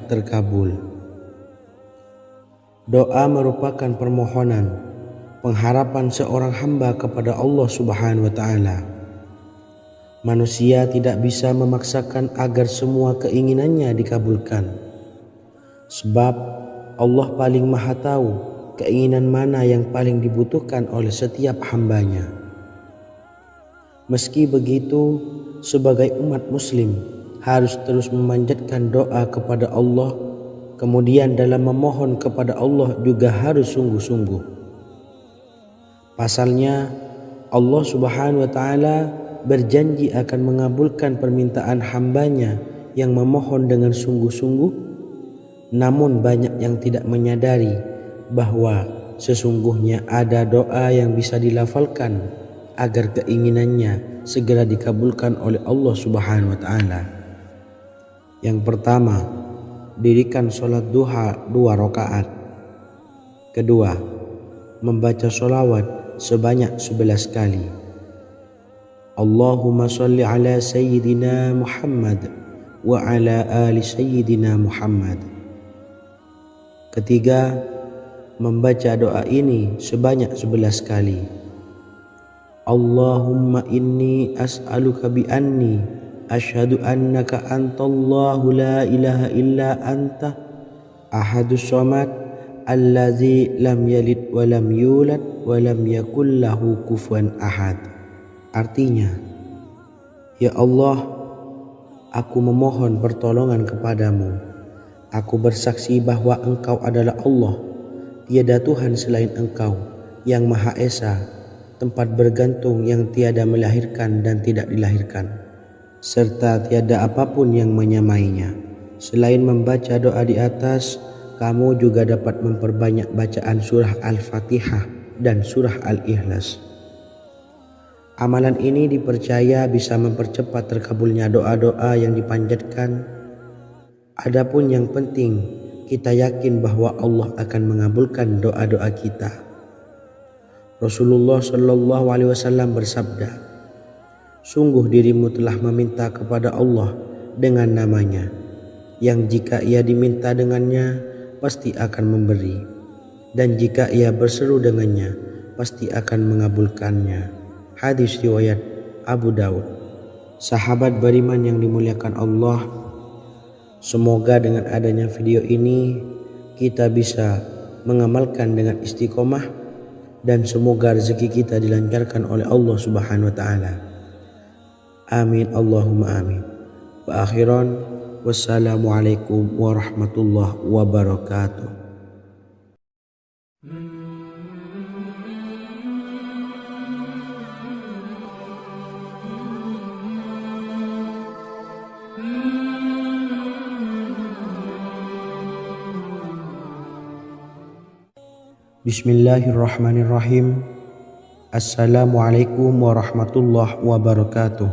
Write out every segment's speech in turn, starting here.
terkabul. Doa merupakan permohonan, pengharapan seorang hamba kepada Allah Subhanahu wa Ta'ala. Manusia tidak bisa memaksakan agar semua keinginannya dikabulkan, sebab Allah paling maha tahu keinginan mana yang paling dibutuhkan oleh setiap hambanya. Meski begitu, sebagai umat muslim harus terus memanjatkan doa kepada Allah. Kemudian dalam memohon kepada Allah juga harus sungguh-sungguh. Pasalnya Allah Subhanahu wa Ta'ala berjanji akan mengabulkan permintaan hambanya yang memohon dengan sungguh-sungguh. Namun banyak yang tidak menyadari bahwa sesungguhnya ada doa yang bisa dilafalkan agar keinginannya segera dikabulkan oleh Allah Subhanahu wa Ta'ala. Yang pertama, dirikan sholat duha 2 rakaat. Kedua, membaca sholawat sebanyak 11 kali. Allahumma sholli ala sayyidina Muhammad wa ala ali sayyidina Muhammad. Ketiga, membaca doa ini sebanyak 11 kali. Allahumma inni as'aluka bi anni asyhadu annaka antallahu la ilaha illa anta ahadus samad allazi lam yalid wa lam yulad wa lam yakul lahu kufuwan ahad. Artinya, ya Allah, aku memohon pertolongan kepadamu. Aku bersaksi bahwa Engkau adalah Allah, tiada Tuhan selain Engkau yang Maha Esa, tempat bergantung yang tiada melahirkan dan tidak dilahirkan, serta tiada apapun yang menyamainya. Selain membaca doa di atas, kamu juga dapat memperbanyak bacaan surah Al-Fatihah dan surah Al-Ikhlas. Amalan ini dipercaya bisa mempercepat terkabulnya doa-doa yang dipanjatkan. Adapun yang penting, kita yakin bahwa Allah akan mengabulkan doa-doa kita. Rasulullah Shallallahu Alaihi Wasallam bersabda, sungguh dirimu telah meminta kepada Allah dengan namanya, yang jika ia diminta dengannya pasti akan memberi, dan jika ia berseru dengannya pasti akan mengabulkannya. Hadis riwayat Abu Daud. Sahabat beriman yang dimuliakan Allah, semoga dengan adanya video ini kita bisa mengamalkan dengan istiqomah, dan semoga rezeki kita dilancarkan oleh Allah Subhanahu wa Ta'ala. Amin Allahumma amin. Wa akhiran, wassalamualaikum warahmatullahi wabarakatuh. Bismillahirrahmanirrahim. Assalamualaikum warahmatullahi wabarakatuh.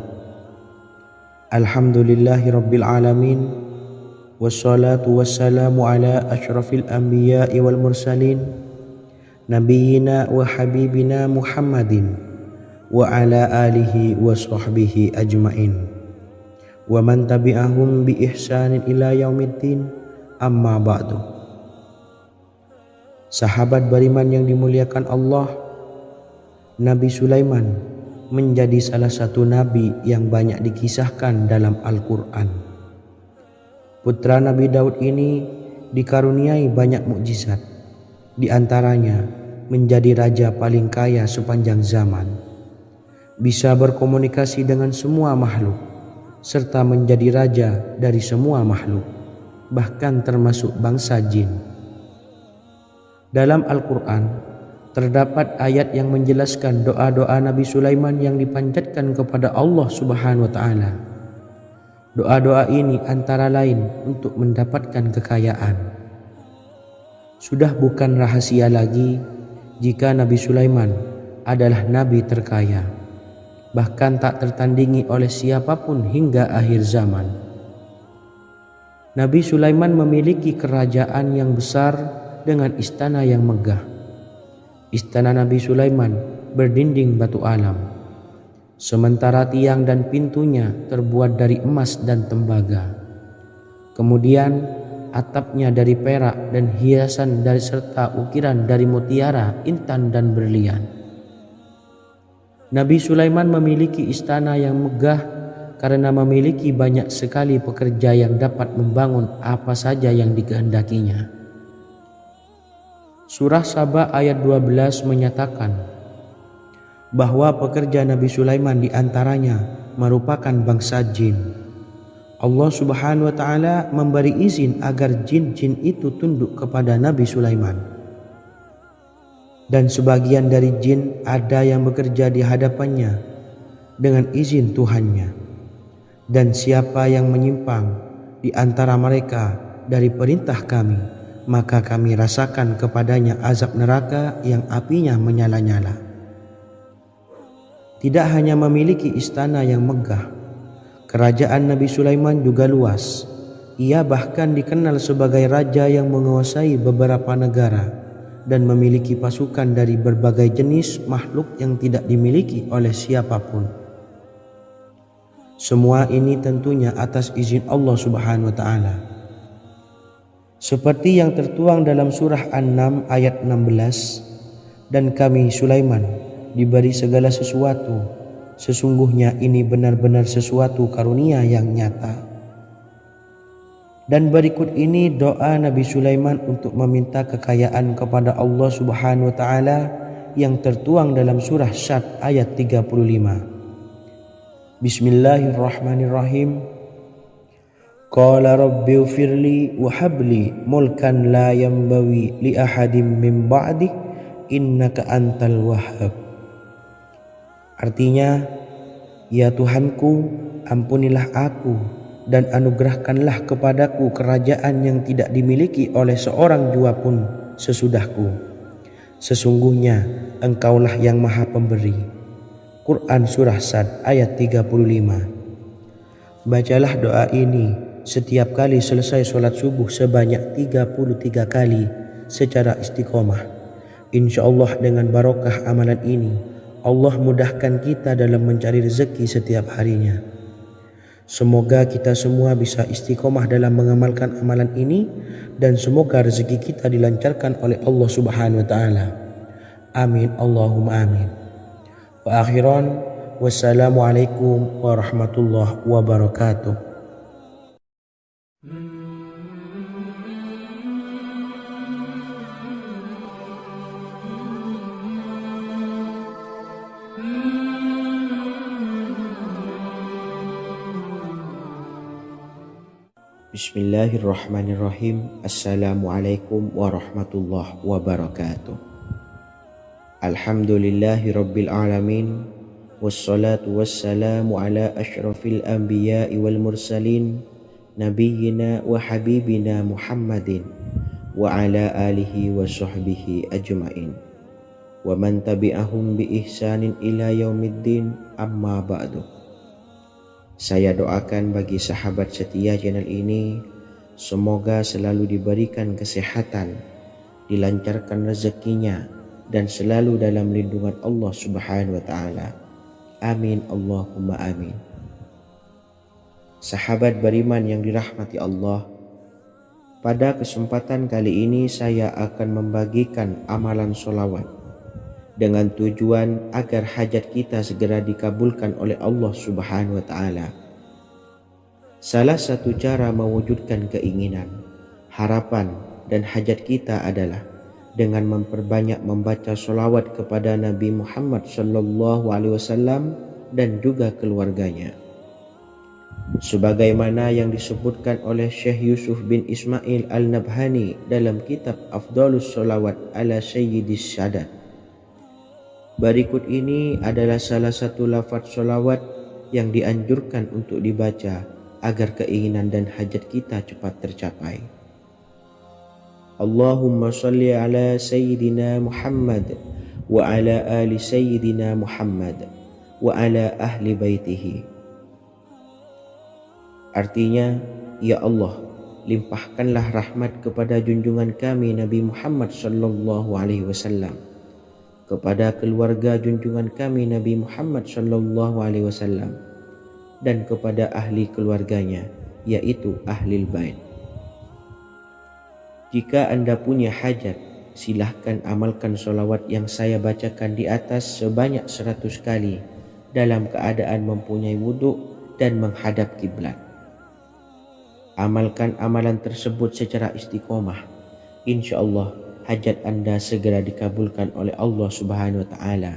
Alhamdulillahi rabbil alamin. Wassalatu wassalamu ala asyrafil anbiya'i wal mursalin, nabiyyina wa habibina Muhammadin wa ala alihi wa sahbihi ajmain, wa man tabi'ahum bi ihsanin ila yaumiddin, amma ba'du. Sahabat beriman yang dimuliakan Allah, Nabi Sulaiman menjadi salah satu nabi yang banyak dikisahkan dalam Al-Quran. Putra Nabi Daud ini dikaruniai banyak mukjizat, di antaranya menjadi raja paling kaya sepanjang zaman, bisa berkomunikasi dengan semua makhluk, serta menjadi raja dari semua makhluk, bahkan termasuk bangsa jin. Dalam Al-Quran terdapat ayat yang menjelaskan doa-doa Nabi Sulaiman yang dipanjatkan kepada Allah Subhanahu wa Ta'ala. Doa-doa ini antara lain untuk mendapatkan kekayaan. Sudah bukan rahasia lagi jika Nabi Sulaiman adalah nabi terkaya, bahkan tak tertandingi oleh siapapun hingga akhir zaman. Nabi Sulaiman memiliki kerajaan yang besar dengan istana yang megah. Istana Nabi Sulaiman berdinding batu alam, sementara tiang dan pintunya terbuat dari emas dan tembaga. Kemudian atapnya dari perak dan hiasan dari serta ukiran dari mutiara, intan dan berlian. Nabi Sulaiman memiliki istana yang megah karena memiliki banyak sekali pekerja yang dapat membangun apa saja yang dikehendakinya. Surah Saba ayat 12 menyatakan bahwa pekerja Nabi Sulaiman diantaranya merupakan bangsa jin. Allah Subhanahu wa Ta'ala memberi izin agar jin-jin itu tunduk kepada Nabi Sulaiman. Dan sebagian dari jin ada yang bekerja di hadapannya dengan izin Tuhannya. Dan siapa yang menyimpang di antara mereka dari perintah kami, maka kami rasakan kepadanya azab neraka yang apinya menyala-nyala. Tidak hanya memiliki istana yang megah, kerajaan Nabi Sulaiman juga luas. Ia bahkan dikenal sebagai raja yang menguasai beberapa negara dan memiliki pasukan dari berbagai jenis makhluk yang tidak dimiliki oleh siapapun. Semua ini tentunya atas izin Allah Subhanahu wa Ta'ala. Seperti yang tertuang dalam surah An-Naml ayat 16, dan kami Sulaiman diberi segala sesuatu. Sesungguhnya ini benar-benar sesuatu karunia yang nyata. Dan berikut ini doa Nabi Sulaiman untuk meminta kekayaan kepada Allah Subhanahu wa Ta'ala yang tertuang dalam surah Syad ayat 35. Bismillahirrahmanirrahim. Qala rabbi ufirli wa habli mulkan la yanbawi li ahadim min ba'di innaka antal wahhab. Artinya, ya Tuhanku, ampunilah aku dan anugerahkanlah kepadaku kerajaan yang tidak dimiliki oleh seorang jua pun sesudahku. Sesungguhnya Engkaulah yang Maha Pemberi. Quran Surah Sad ayat 35. Bacalah doa ini setiap kali selesai sholat subuh sebanyak 33 kali secara istiqomah. Insya Allah dengan barokah amalan ini, Allah mudahkan kita dalam mencari rezeki setiap harinya. Semoga kita semua bisa istiqomah dalam mengamalkan amalan ini dan semoga rezeki kita dilancarkan oleh Allah Subhanahu wa Ta'ala. Amin Allahumma amin. Wa akhiran, wassalamualaikum warahmatullahi wabarakatuh. Bismillahirrahmanirrahim. Assalamualaikum warahmatullahi wabarakatuh. Alhamdulillahi rabbil alamin. Wassalatu wassalamu ala ashrafil anbiya'i wal mursalin, nabiyyina wa habibina Muhammadin wa ala alihi wa sahbihi ajma'in wa man tabi'ahum bi ihsanin ila yaumiddin, amma ba'du. Saya doakan bagi sahabat setia channel ini, semoga selalu diberikan kesehatan, dilancarkan rezekinya, dan selalu dalam lindungan Allah Subhanahu wa Ta'ala. Amin Allahumma amin. Sahabat beriman yang dirahmati Allah, pada kesempatan kali ini saya akan membagikan amalan sholawat dengan tujuan agar hajat kita segera dikabulkan oleh Allah Subhanahu wa Ta'ala. Salah satu cara mewujudkan keinginan, harapan, dan hajat kita adalah dengan memperbanyak membaca sholawat kepada Nabi Muhammad SAW dan juga keluarganya. Sebagaimana yang disebutkan oleh Syekh Yusuf bin Ismail Al-Nabhani dalam kitab Afdhalus Sholawat ala Sayyidis Sadat. Berikut ini adalah salah satu lafaz sholawat yang dianjurkan untuk dibaca agar keinginan dan hajat kita cepat tercapai. Allahumma salli ala Sayyidina Muhammad wa ala ali Sayyidina Muhammad wa ala ahli baitihi. Artinya, ya Allah, limpahkanlah rahmat kepada junjungan kami Nabi Muhammad sallallahu alaihi wasallam, kepada keluarga junjungan kami Nabi Muhammad sallallahu alaihi wasallam, dan kepada ahli keluarganya, yaitu ahlil bait. Jika Anda punya hajat, silahkan amalkan solawat yang saya bacakan di atas sebanyak 100 kali dalam keadaan mempunyai wudhu dan menghadap kiblat. Amalkan amalan tersebut secara istiqomah. Insya Allah hajat Anda segera dikabulkan oleh Allah Subhanahu wa Ta'ala.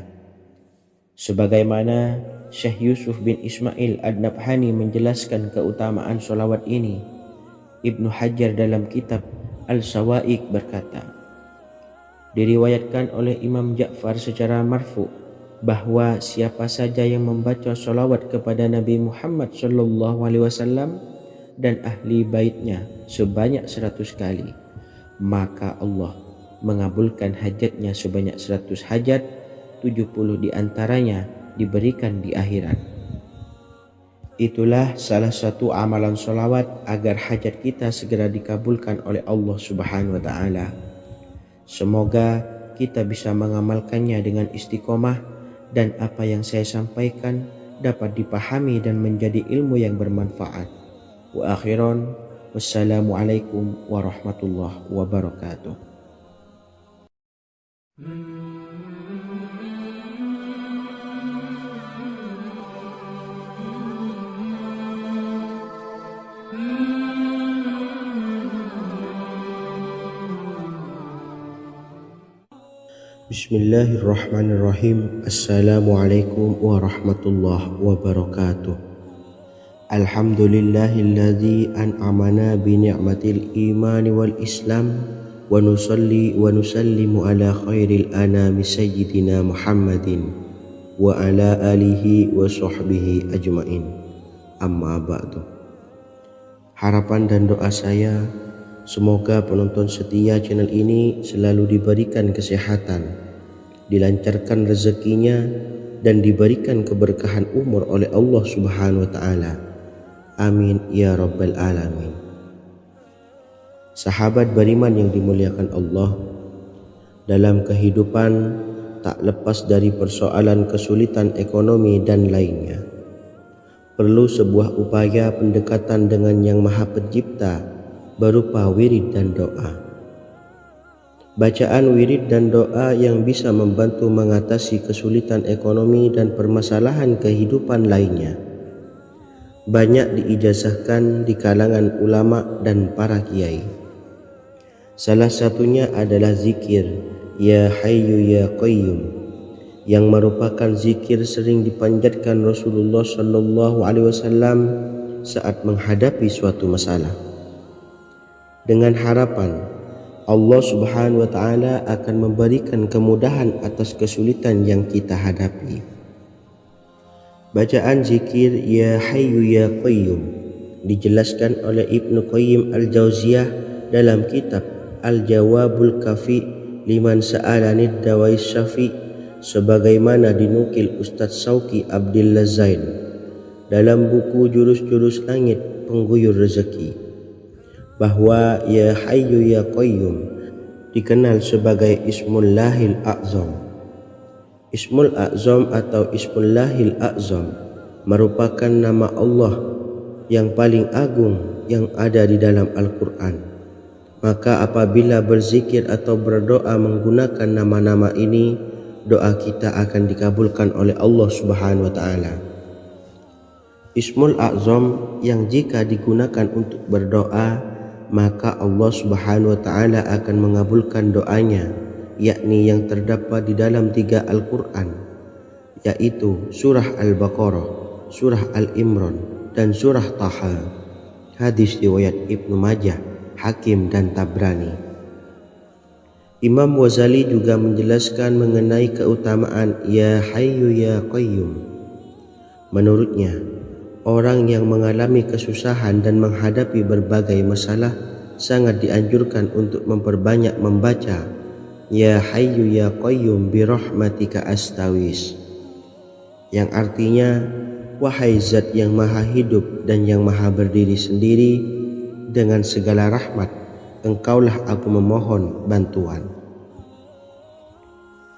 Sebagaimana Syekh Yusuf bin Ismail Ad-Nabhani menjelaskan keutamaan solawat ini, Ibnu Hajar dalam kitab Al-Sawa'iq berkata, diriwayatkan oleh Imam Ja'far secara marfu bahwa siapa saja yang membaca solawat kepada Nabi Muhammad SAW dan ahli baitnya sebanyak 100 kali, maka Allah mengabulkan hajatnya sebanyak 100 hajat, 70 diantaranya diberikan di akhirat. Itulah salah satu amalan solawat agar hajat kita segera dikabulkan oleh Allah Subhanahu wa Ta'ala. Semoga kita bisa mengamalkannya dengan istiqomah dan apa yang saya sampaikan dapat dipahami dan menjadi ilmu yang bermanfaat. Wa akhiran, wassalamualaikum warahmatullahi wabarakatuh. Bismillahirrahmanirrahim. Assalamualaikum warahmatullahi wabarakatuh. Alhamdulillahilladzi an'amana bi ni'matil imani wal islam wa nusalli wa nusallimu ala khairil anami sayyidina Muhammadin wa ala alihi wa sahbihi ajmain. Amma ba'du. Harapan dan doa saya, semoga penonton setia channel ini selalu diberikan kesehatan, dilancarkan rezekinya, dan diberikan keberkahan umur oleh Allah Subhanahu wa Ta'ala. Amin ya rabbal alamin. Sahabat beriman yang dimuliakan Allah, dalam kehidupan tak lepas dari persoalan kesulitan ekonomi dan lainnya. Perlu sebuah upaya pendekatan dengan Yang Maha Pencipta berupa wirid dan doa. Bacaan wirid dan doa yang bisa membantu mengatasi kesulitan ekonomi dan permasalahan kehidupan lainnya banyak diijazahkan di kalangan ulama dan para kiai. Salah satunya adalah zikir Ya Hayyu Ya Qayyum, yang merupakan zikir sering dipanjatkan Rasulullah SAW saat menghadapi suatu masalah, dengan harapan Allah Subhanahu wa Ta'ala akan memberikan kemudahan atas kesulitan yang kita hadapi. Bacaan zikir Ya Hayyu Ya Qayyum dijelaskan oleh Ibnu Qayyim Al-Jauziyah dalam kitab Al-Jawabul Kafi liman sa'alanid dawais syafi, sebagaimana dinukil Ustadz Sauki Abdillah Zain dalam buku Jurus-Jurus Langit Pengguyur Rezeki, bahwa Ya Hayyu Ya Qayyum dikenal sebagai Ismullahil A'zam. Ismul A'zam atau Ismullahil A'zam merupakan nama Allah yang paling agung yang ada di dalam Al-Quran. Maka apabila berzikir atau berdoa menggunakan nama-nama ini, doa kita akan dikabulkan oleh Allah Subhanahu wa Ta'ala. Ismul A'zam yang jika digunakan untuk berdoa, maka Allah Subhanahu wa Ta'ala akan mengabulkan doanya, yakni yang terdapat di dalam 3 Al-Quran, yaitu surah Al-Baqarah, surah Al-Imran, dan surah Taha. Hadis riwayat Ibnu Majah, Hakim, dan Tabrani. Imam Ghazali juga menjelaskan mengenai keutamaan Ya Hayyu Ya Qayyum. Menurutnya, orang yang mengalami kesusahan dan menghadapi berbagai masalah sangat dianjurkan untuk memperbanyak membaca Ya Hayyu Ya Qayyum bi rahmatika astawis, yang artinya wahai zat yang maha hidup dan yang maha berdiri sendiri, dengan segala rahmat engkaulah aku memohon bantuan.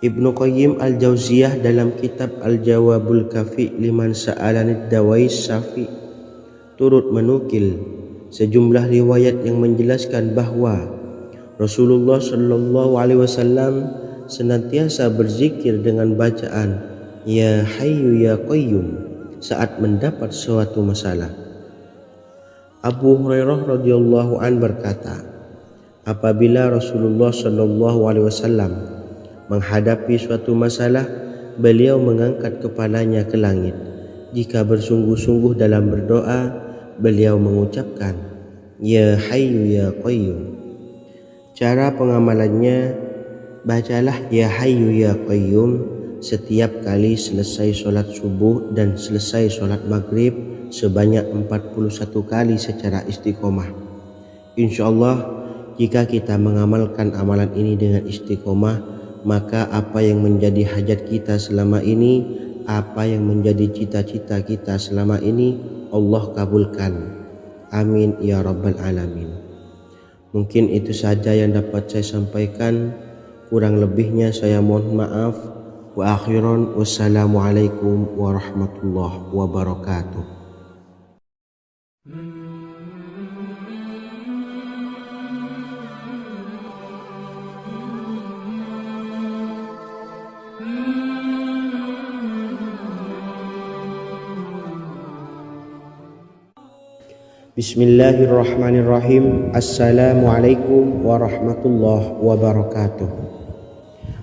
Ibnu Qayyim Al-Jauziyah dalam kitab Al-Jawabul Kafi liman sa'alanid dawais syafi turut menukil sejumlah riwayat yang menjelaskan bahwa Rasulullah Shallallahu Alaihi Wasallam senantiasa berzikir dengan bacaan Ya Hayyu Ya Qayyum saat mendapat suatu masalah. Abu Hurairah radhiyallahu an berkata, apabila Rasulullah Shallallahu Alaihi Wasallam menghadapi suatu masalah, beliau mengangkat kepalanya ke langit. Jika bersungguh-sungguh dalam berdoa, beliau mengucapkan Ya Hayyu Ya Qayyum. Cara pengamalannya, bacalah Ya Hayyu Ya Qayyum setiap kali selesai sholat subuh dan selesai sholat maghrib sebanyak 41 kali secara istiqomah. Insyaallah, jika kita mengamalkan amalan ini dengan istiqomah, maka apa yang menjadi hajat kita selama ini, apa yang menjadi cita-cita kita selama ini, Allah kabulkan. Amin ya rabbal alamin. Mungkin itu saja yang dapat saya sampaikan. Kurang lebihnya saya mohon maaf. Wa akhiran, wassalamualaikum warahmatullahi wabarakatuh. Bismillahirrahmanirrahim. Assalamualaikum warahmatullahi wabarakatuh.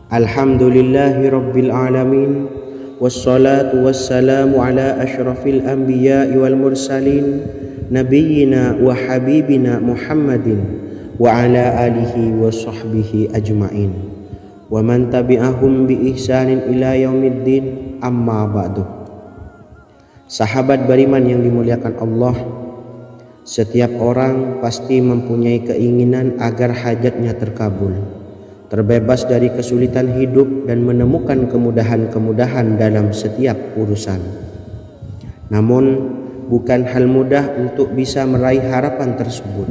Alhamdulillahi rabbil alamin. Wassalatu wassalamu ala ashrafil anbiya'i wal mursalin nabiyyina wa habibina Muhammadin wa ala alihi wa sahbihi ajma'in wa man tabi'ahum bi ihsanin ila yaumiddin, amma ba'du. Sahabat beriman yang dimuliakan Allah, setiap orang pasti mempunyai keinginan agar hajatnya terkabul, terbebas dari kesulitan hidup dan menemukan kemudahan-kemudahan dalam setiap urusan. Namun, bukan hal mudah untuk bisa meraih harapan tersebut.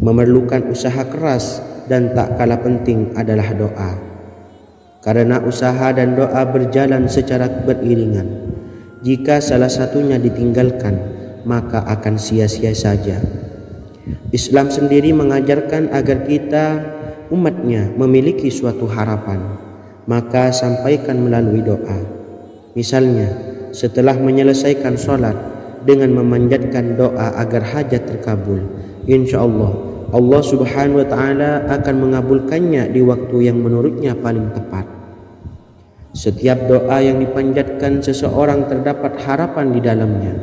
Memerlukan usaha keras dan tak kalah penting adalah doa. Karena usaha dan doa berjalan secara beriringan. Jika salah satunya ditinggalkan, maka akan sia-sia saja. Islam sendiri mengajarkan agar kita umatnya memiliki suatu harapan, maka sampaikan melalui doa. Misalnya, setelah menyelesaikan sholat dengan memanjatkan doa agar hajat terkabul, insyaallah Allah Subhanahu wa Ta'ala akan mengabulkannya di waktu yang menurutnya paling tepat. Setiap doa yang dipanjatkan seseorang terdapat harapan di dalamnya.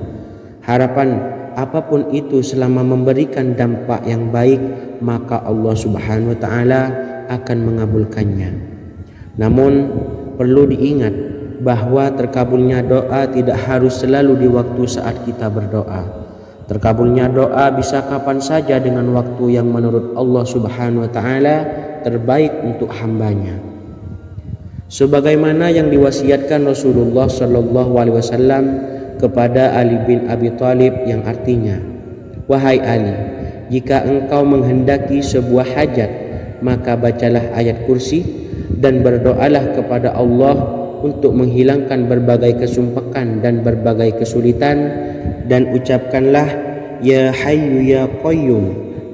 Harapan apapun itu selama memberikan dampak yang baik, maka Allah Subhanahu wa Ta'ala akan mengabulkannya. Namun perlu diingat bahwa terkabulnya doa tidak harus selalu di waktu saat kita berdoa. Terkabulnya doa bisa kapan saja dengan waktu yang menurut Allah Subhanahu wa Ta'ala terbaik untuk hambanya. Sebagaimana yang diwasiatkan Rasulullah Shallallahu Alaihi Wasallam kepada Ali bin Abi Thalib, yang artinya, wahai Ali, jika engkau menghendaki sebuah hajat, maka bacalah ayat kursi dan berdoalah kepada Allah untuk menghilangkan berbagai kesumpakan dan berbagai kesulitan, dan ucapkanlah Ya Hayyu Ya Qayyum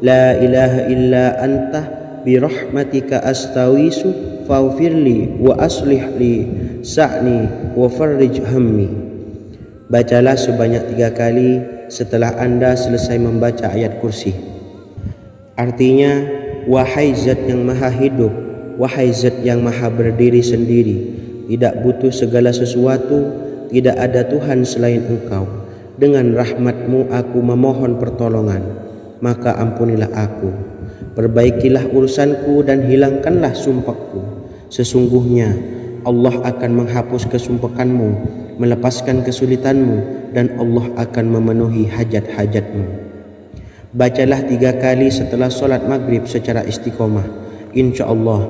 la ilaha illa anta birahmatika astawisu faghfirli wa aslih li sa'ni wa farrij hammi. Bacalah sebanyak 3 kali setelah Anda selesai membaca ayat kursi. Artinya, wahai zat yang maha hidup, wahai zat yang maha berdiri sendiri, tidak butuh segala sesuatu, tidak ada Tuhan selain Engkau. Dengan rahmat-Mu aku memohon pertolongan, maka ampunilah aku. Perbaikilah urusanku dan hilangkanlah sumpahku. Sesungguhnya Allah akan menghapus kesumpakanmu, melepaskan kesulitanmu, dan Allah akan memenuhi hajat-hajatmu. Bacalah 3 kali setelah sholat maghrib secara istiqomah. InsyaAllah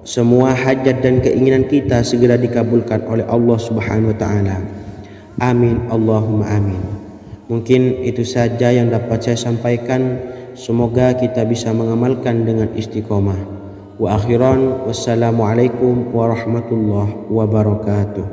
semua hajat dan keinginan kita segera dikabulkan oleh Allah Subhanahu wa Ta'ala. Amin Allahumma amin. Mungkin itu saja yang dapat saya sampaikan. Semoga kita bisa mengamalkan dengan istiqomah. Wa akhiran, wassalamualaikum warahmatullahi wabarakatuh.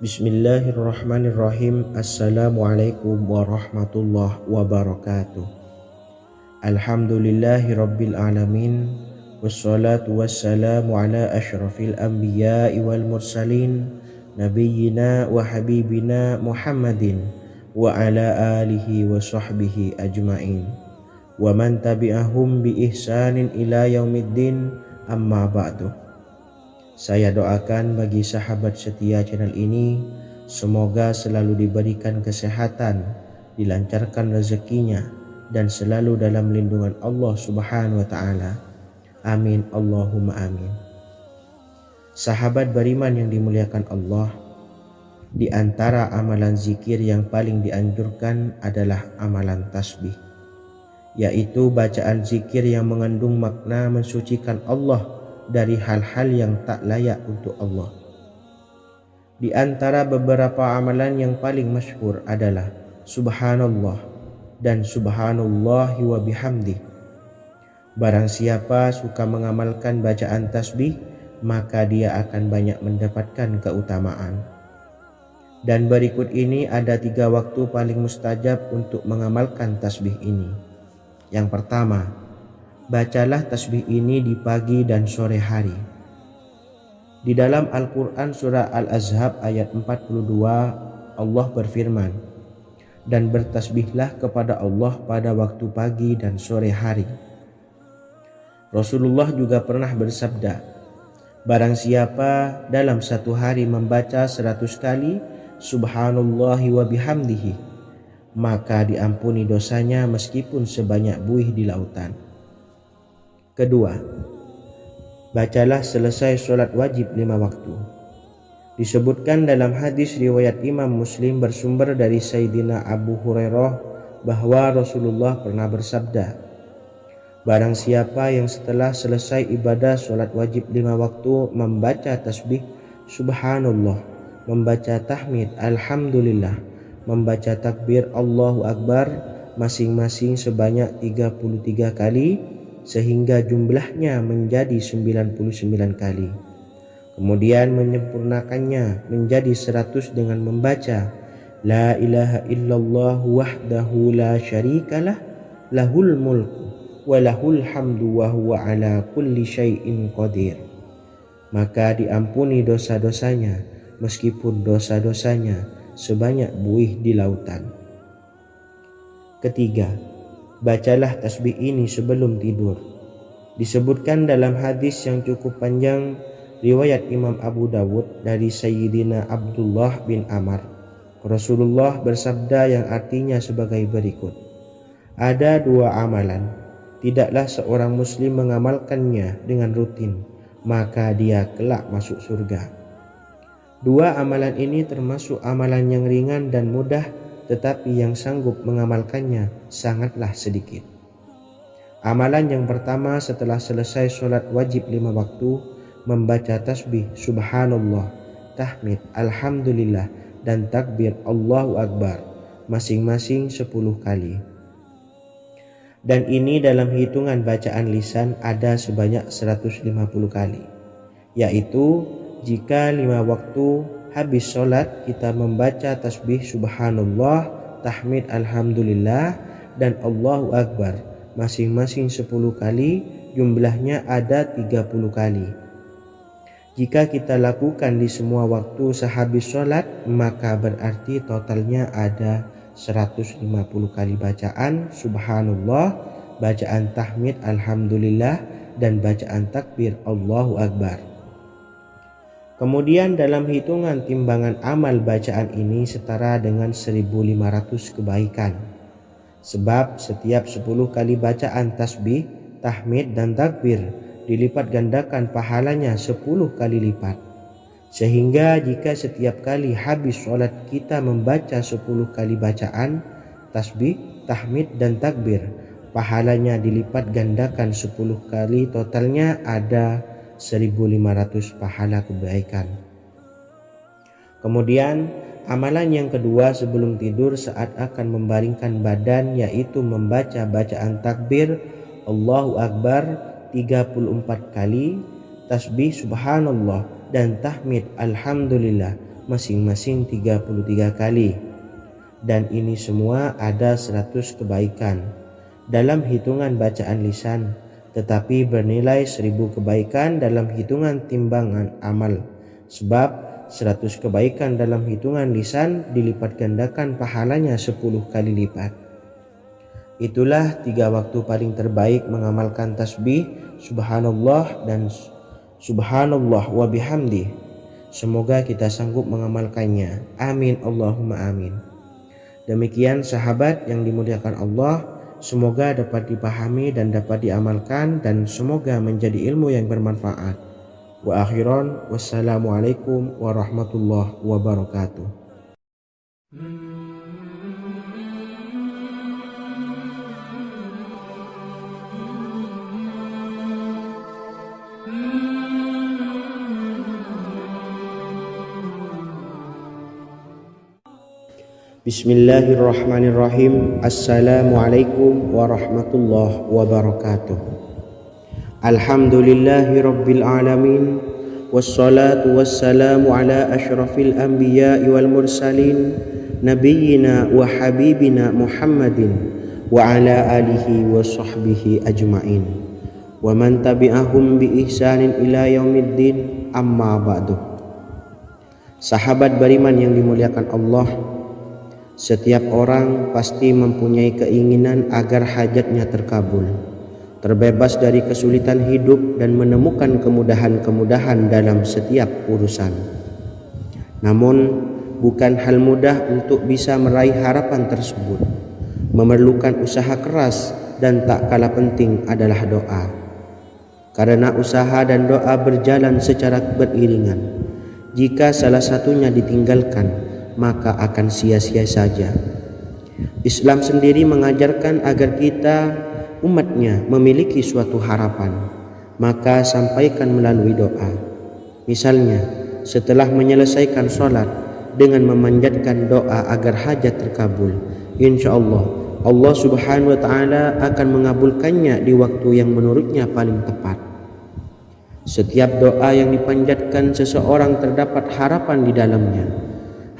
Bismillahirrahmanirrahim. Assalamualaikum warahmatullahi wabarakatuh. Alhamdulillahi rabbil alamin. Wassalatu wassalamu ala ashrafil anbiya'i wal mursalin, nabiyyina wa habibina Muhammadin wa ala alihi wa sahbihi ajma'in, wa man tabi'ahum bi ihsanin ila yaumiddin, amma ba'du. Saya doakan bagi sahabat setia channel ini, semoga selalu diberikan kesehatan, dilancarkan rezekinya, dan selalu dalam lindungan Allah Subhanahu wa Ta'ala. Amin Allahumma amin. Sahabat beriman yang dimuliakan Allah, di antara amalan zikir yang paling dianjurkan adalah amalan tasbih, yaitu bacaan zikir yang mengandung makna mensucikan Allah dari hal-hal yang tak layak untuk Allah. Di antara beberapa amalan yang paling masyhur adalah Subhanallah dan Subhanallahi wa bihamdi. Barang siapa suka mengamalkan bacaan tasbih, maka dia akan banyak mendapatkan keutamaan. Dan berikut ini ada 3 waktu paling mustajab untuk mengamalkan tasbih ini. Yang pertama, bacalah tasbih ini di pagi dan sore hari. Di dalam Al-Quran surah Al-Ahzab ayat 42, Allah berfirman, dan bertasbihlah kepada Allah pada waktu pagi dan sore hari. Rasulullah juga pernah bersabda, barang siapa dalam satu hari membaca 100 kali Subhanallahi wa bihamdihi, maka diampuni dosanya meskipun sebanyak buih di lautan. Kedua, bacalah selesai sholat wajib 5 waktu. Disebutkan dalam hadis riwayat Imam Muslim bersumber dari Sayyidina Abu Hurairah bahwa Rasulullah pernah bersabda, barang siapa yang setelah selesai ibadah sholat wajib 5 waktu membaca tasbih Subhanallah, membaca tahmid Alhamdulillah, membaca takbir Allahu Akbar masing-masing sebanyak 33 kali, sehingga jumlahnya menjadi 99 kali. Kemudian menyempurnakannya menjadi 100 dengan membaca La ilaha illallah wahdahu la syarikalah, lahul mulku wa lahul hamdu wa huwa ala kulli syai'in qadir. Maka diampuni dosa-dosanya meskipun dosa-dosanya sebanyak buih di lautan. Ketiga, bacalah tasbih ini sebelum tidur. Disebutkan dalam hadis yang cukup panjang riwayat Imam Abu Dawud dari Sayyidina Abdullah bin Amr, Rasulullah bersabda yang artinya sebagai berikut, ada 2 amalan, tidaklah seorang muslim mengamalkannya dengan rutin, maka dia kelak masuk surga. 2 amalan ini termasuk amalan yang ringan dan mudah, tetapi yang sanggup mengamalkannya sangatlah sedikit. Amalan yang pertama setelah selesai sholat wajib 5 waktu, membaca tasbih Subhanallah, tahmid Alhamdulillah, dan takbir Allahu Akbar masing-masing 10 kali. Dan ini dalam hitungan bacaan lisan ada sebanyak 150 kali, yaitu jika 5 waktu habis sholat kita membaca tasbih Subhanallah, tahmid Alhamdulillah, dan Allahu Akbar masing-masing 10 kali, jumlahnya ada 30 kali. Jika kita lakukan di semua waktu sehabis sholat, maka berarti totalnya ada 150 kali bacaan Subhanallah, bacaan tahmid Alhamdulillah, dan bacaan takbir Allahu Akbar. Kemudian dalam hitungan timbangan amal bacaan ini setara dengan 1500 kebaikan. Sebab setiap 10 kali bacaan tasbih, tahmid, dan takbir dilipat gandakan pahalanya 10 kali lipat. Sehingga jika setiap kali habis sholat kita membaca 10 kali bacaan tasbih, tahmid, dan takbir, pahalanya dilipat gandakan 10 kali, totalnya ada 1500 pahala kebaikan. Kemudian amalan yang kedua sebelum tidur saat akan membaringkan badan, yaitu membaca bacaan takbir Allahu Akbar 34 kali, tasbih Subhanallah, dan tahmid Alhamdulillah masing-masing 33 kali. Dan ini semua ada 100 kebaikan dalam hitungan bacaan lisan, tetapi bernilai 1000 kebaikan dalam hitungan timbangan amal. Sebab 100 kebaikan dalam hitungan lisan dilipat gandakan pahalanya 10 kali lipat. Itulah 3 waktu paling terbaik mengamalkan tasbih subhanallah dan subhanallah wa bihamdi. Semoga kita sanggup mengamalkannya. Amin Allahumma amin. Demikian sahabat yang dimuliakan Allah, semoga dapat dipahami dan dapat diamalkan, dan semoga menjadi ilmu yang bermanfaat. Wa akhiran, wassalamualaikum warahmatullahi wabarakatuh. Bismillahirrahmanirrahim. Assalamualaikum warahmatullahi wabarakatuh. Alhamdulillahi rabbil alamin, wassalatu wassalamu ala ashrafil anbiya'i wal mursalin, nabiyyina wa habibina Muhammadin wa ala alihi wa sahbihi ajma'in, wa man tabi'ahum bi ihsanin ila yaumiddin, amma ba'du. Sahabat beriman yang dimuliakan Allah, setiap orang pasti mempunyai keinginan agar hajatnya terkabul, terbebas dari kesulitan hidup dan menemukan kemudahan-kemudahan dalam setiap urusan. Namun, bukan hal mudah untuk bisa meraih harapan tersebut. Memerlukan usaha keras dan tak kalah penting adalah doa. Karena usaha dan doa berjalan secara beriringan. Jika salah satunya ditinggalkan, maka akan sia-sia saja. Islam sendiri mengajarkan agar kita umatnya memiliki suatu harapan, maka sampaikan melalui doa. Misalnya, setelah menyelesaikan sholat dengan memanjatkan doa agar hajat terkabul, insya Allah subhanahu wa ta'ala akan mengabulkannya di waktu yang menurutnya paling tepat. Setiap doa yang dipanjatkan seseorang terdapat harapan di dalamnya.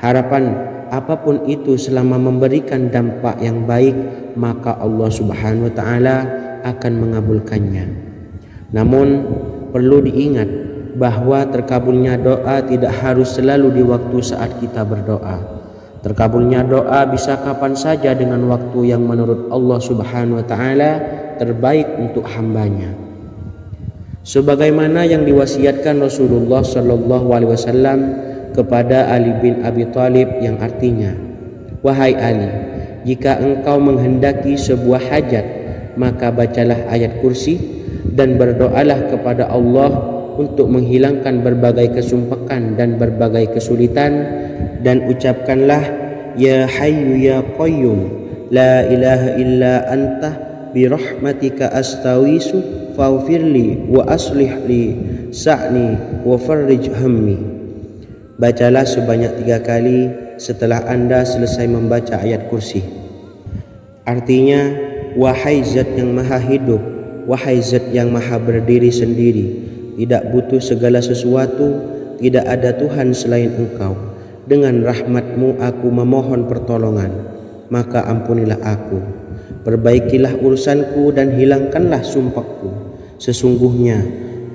Harapan apapun itu selama memberikan dampak yang baik, maka Allah subhanahu wa ta'ala akan mengabulkannya. Namun perlu diingat bahwa terkabulnya doa tidak harus selalu di waktu saat kita berdoa. Terkabulnya doa bisa kapan saja dengan waktu yang menurut Allah subhanahu wa ta'ala terbaik untuk hambanya. Sebagaimana yang diwasiatkan Rasulullah sallallahu alaihi wasallam kepada Ali bin Abi Thalib, yang artinya, wahai Ali, jika engkau menghendaki sebuah hajat, maka bacalah ayat kursi dan berdoalah kepada Allah untuk menghilangkan berbagai kesumpakan dan berbagai kesulitan, dan ucapkanlah, ya hayyu ya qayyum la ilaha illa anta birahmatika astawisu faghfirli wa aslih li sa'ni wa farrij hammi. Bacalah sebanyak 3 kali setelah Anda selesai membaca ayat kursi. Artinya, wahai zat yang maha hidup, wahai zat yang maha berdiri sendiri, tidak butuh segala sesuatu, tidak ada Tuhan selain Engkau. Dengan rahmat-Mu aku memohon pertolongan, maka ampunilah aku. Perbaikilah urusanku dan hilangkanlah sumpahku. Sesungguhnya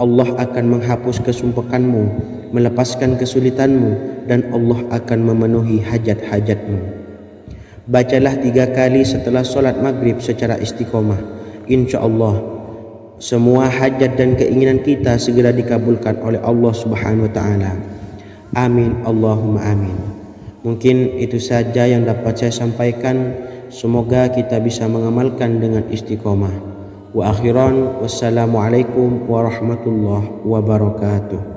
Allah akan menghapus kesumpahanmu, melepaskan kesulitanmu, dan Allah akan memenuhi hajat-hajatmu. Bacalah 3 kali setelah solat maghrib secara istiqomah. Insya Allah semua hajat dan keinginan kita segera dikabulkan oleh Allah subhanahu wa ta'ala. Amin Allahumma amin. Mungkin itu saja yang dapat saya sampaikan. Semoga kita bisa mengamalkan dengan istiqomah. Wa akhiran, wassalamualaikum warahmatullahi wabarakatuh.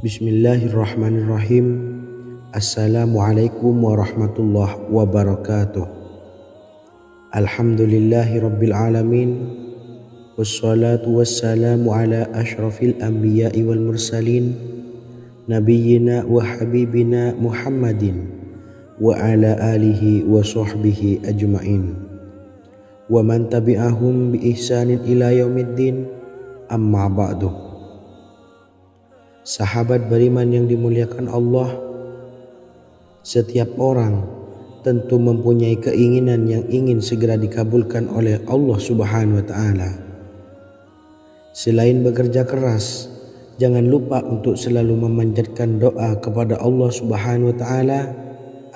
Bismillahirrahmanirrahim. Assalamualaikum warahmatullahi wabarakatuh. Alhamdulillahi rabbil alamin, wassalatu wassalamu ala ashrafil anbiya'i wal mursalin, nabiyyina wa habibina Muhammadin wa ala alihi wa sahbihi ajma'in wa man tabi'ahum bi ihsanin ila yaumiddin, amma ba'du. Sahabat beriman yang dimuliakan Allah, setiap orang tentu mempunyai keinginan yang ingin segera dikabulkan oleh Allah Subhanahu wa Ta'ala. Selain bekerja keras, jangan lupa untuk selalu memanjatkan doa kepada Allah Subhanahu wa Ta'ala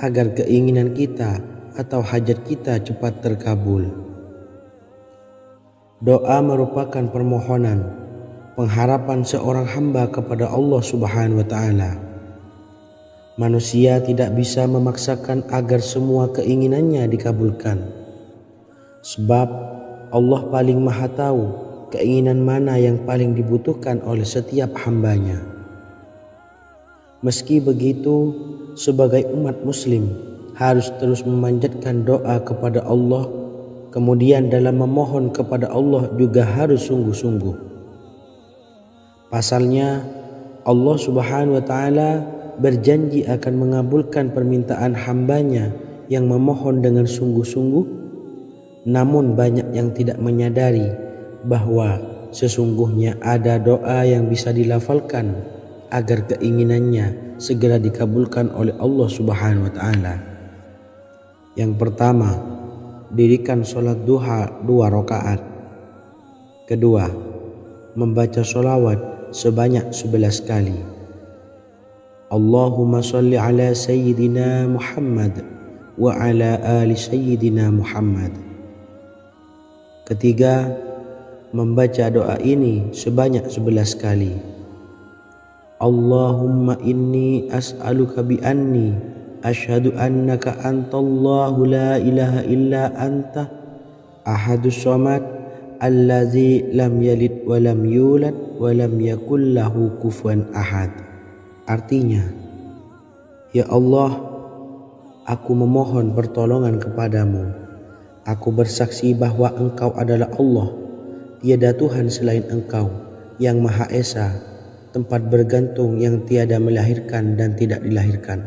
agar keinginan kita atau hajat kita cepat terkabul. Doa merupakan permohonan, pengharapan seorang hamba kepada Allah Subhanahu wa Ta'ala. Manusia tidak bisa memaksakan agar semua keinginannya dikabulkan, sebab Allah paling maha tahu keinginan mana yang paling dibutuhkan oleh setiap hambanya. Meski begitu, sebagai umat muslim harus terus memanjatkan doa kepada Allah, kemudian dalam memohon kepada Allah juga harus sungguh-sungguh. Pasalnya Allah Subhanahu wa Ta'ala berjanji akan mengabulkan permintaan hambanya yang memohon dengan sungguh-sungguh. Namun banyak yang tidak menyadari bahwa sesungguhnya ada doa yang bisa dilafalkan agar keinginannya segera dikabulkan oleh Allah Subhanahu wa Ta'ala. Yang pertama, dirikan sholat duha 2 rakaat. Kedua, membaca sholawat sebanyak 11 kali. Allahumma sholli ala sayyidina Muhammad wa ala ali sayyidina Muhammad. Ketiga, membaca doa ini sebanyak 11 kali. Allahumma inni as'aluka bi anni asyhadu annaka antallahu la ilaha illa anta ahadus somad allazi lam yalid wa lam yulad wa lam yakul lahu kufuwan ahad. Artinya, ya Allah, aku memohon pertolongan kepadamu. Aku bersaksi bahwa Engkau adalah Allah, tiada Tuhan selain Engkau yang Maha Esa, tempat bergantung yang tiada melahirkan dan tidak dilahirkan,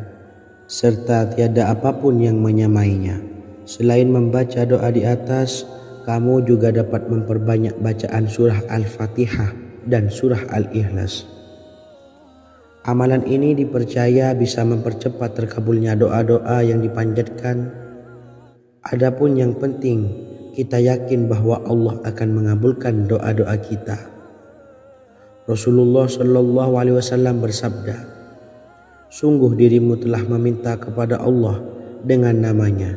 serta tiada apapun yang menyamainya. Selain membaca doa di atas, kamu juga dapat memperbanyak bacaan surah Al-Fatihah dan surah Al-Ikhlas. Amalan ini dipercaya bisa mempercepat terkabulnya doa-doa yang dipanjatkan. Adapun yang penting, kita yakin bahwa Allah akan mengabulkan doa-doa kita. Rasulullah Shallallahu Alaihi Wasallam bersabda, sungguh dirimu telah meminta kepada Allah dengan namanya,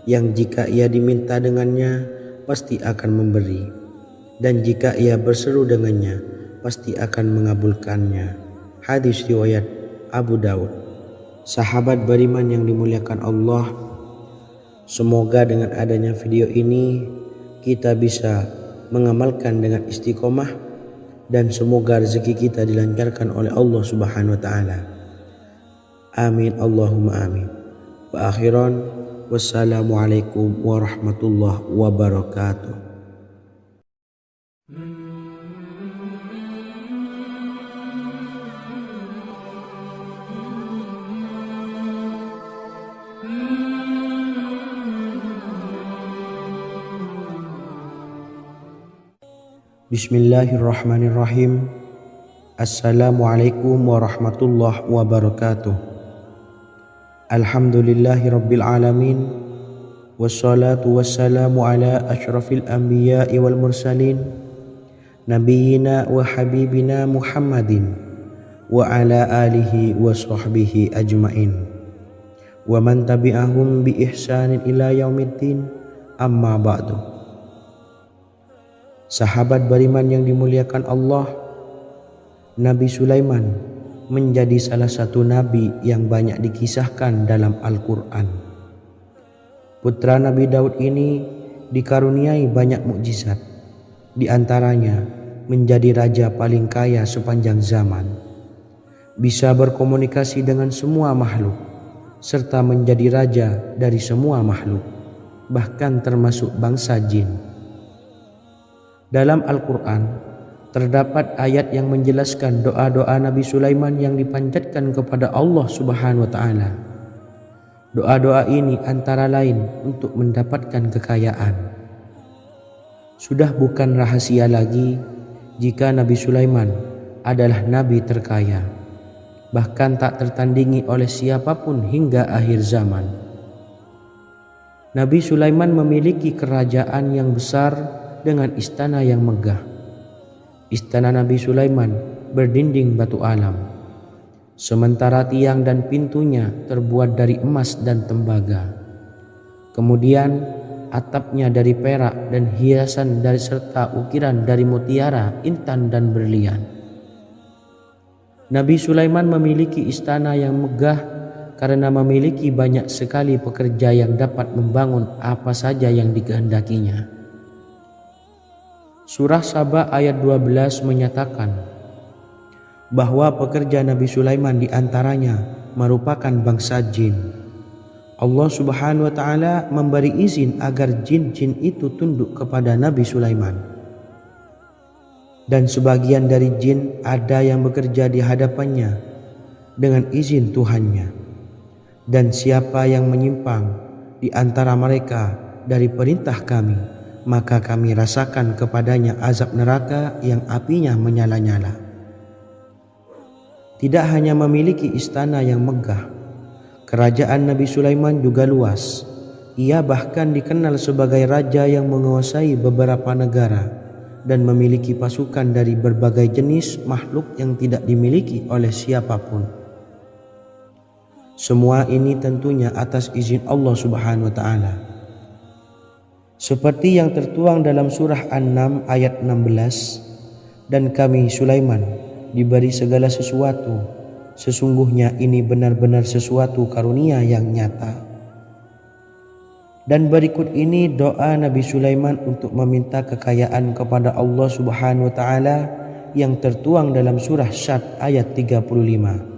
yang jika ia diminta dengannya pasti akan memberi, dan jika ia berseru dengannya pasti akan mengabulkannya. Hadis riwayat Abu Daud. Sahabat beriman yang dimuliakan Allah, semoga dengan adanya video ini kita bisa mengamalkan dengan istiqomah, dan semoga rezeki kita dilancarkan oleh Allah Subhanahu wa Ta'ala. Amin Allahumma amin. Wa akhiran, wassalamualaikum warahmatullahi wabarakatuh. Bismillahirrahmanirrahim. Assalamualaikum warahmatullahi wabarakatuh. Alhamdulillahi rabbil alamin, wassalatu wassalamu ala asyrafil anbiya'i wal mursalin, nabiyyina wa habibina Muhammadin wa ala alihi wa sahbihi ajma'in wa man tabi'ahum bi ihsanin ila yaumiddin, amma ba'du. Sahabat beriman yang dimuliakan Allah, Nabi Sulaiman menjadi salah satu nabi yang banyak dikisahkan dalam Al-Quran. Putra Nabi Daud ini dikaruniai banyak mukjizat, di antaranya menjadi raja paling kaya sepanjang zaman, bisa berkomunikasi dengan semua makhluk, serta menjadi raja dari semua makhluk, bahkan termasuk bangsa jin. Dalam Al-Quran, terdapat ayat yang menjelaskan doa-doa Nabi Sulaiman yang dipanjatkan kepada Allah Subhanahu wa taala. Doa-doa ini antara lain untuk mendapatkan kekayaan. Sudah bukan rahasia lagi jika Nabi Sulaiman adalah nabi terkaya, bahkan tak tertandingi oleh siapapun hingga akhir zaman. Nabi Sulaiman memiliki kerajaan yang besar dengan istana yang megah. Istana Nabi Sulaiman berdinding batu alam, sementara tiang dan pintunya terbuat dari emas dan tembaga. Kemudian atapnya dari perak dan hiasan dari serta ukiran dari mutiara, intan dan berlian. Nabi Sulaiman memiliki istana yang megah karena memiliki banyak sekali pekerja yang dapat membangun apa saja yang dikehendakinya. Surah Saba ayat 12 menyatakan bahwa pekerja Nabi Sulaiman diantaranya merupakan bangsa jin. Allah Subhanahu wa taala memberi izin agar jin-jin itu tunduk kepada Nabi Sulaiman. Dan sebagian dari jin ada yang bekerja di hadapannya dengan izin Tuhannya. Dan siapa yang menyimpang di antara mereka dari perintah kami, maka kami rasakan kepadanya azab neraka yang apinya menyala-nyala. Tidak hanya memiliki istana yang megah, kerajaan Nabi Sulaiman juga luas. Ia bahkan dikenal sebagai raja yang menguasai beberapa negara dan memiliki pasukan dari berbagai jenis makhluk yang tidak dimiliki oleh siapapun. Semua ini tentunya atas izin Allah Subhanahu wa taala. Seperti yang tertuang dalam surah An-Naml ayat 16, dan kami Sulaiman diberi segala sesuatu, sesungguhnya ini benar-benar sesuatu karunia yang nyata. Dan berikut ini doa Nabi Sulaiman untuk meminta kekayaan kepada Allah Subhanahu wa taala yang tertuang dalam surah Syad ayat 35.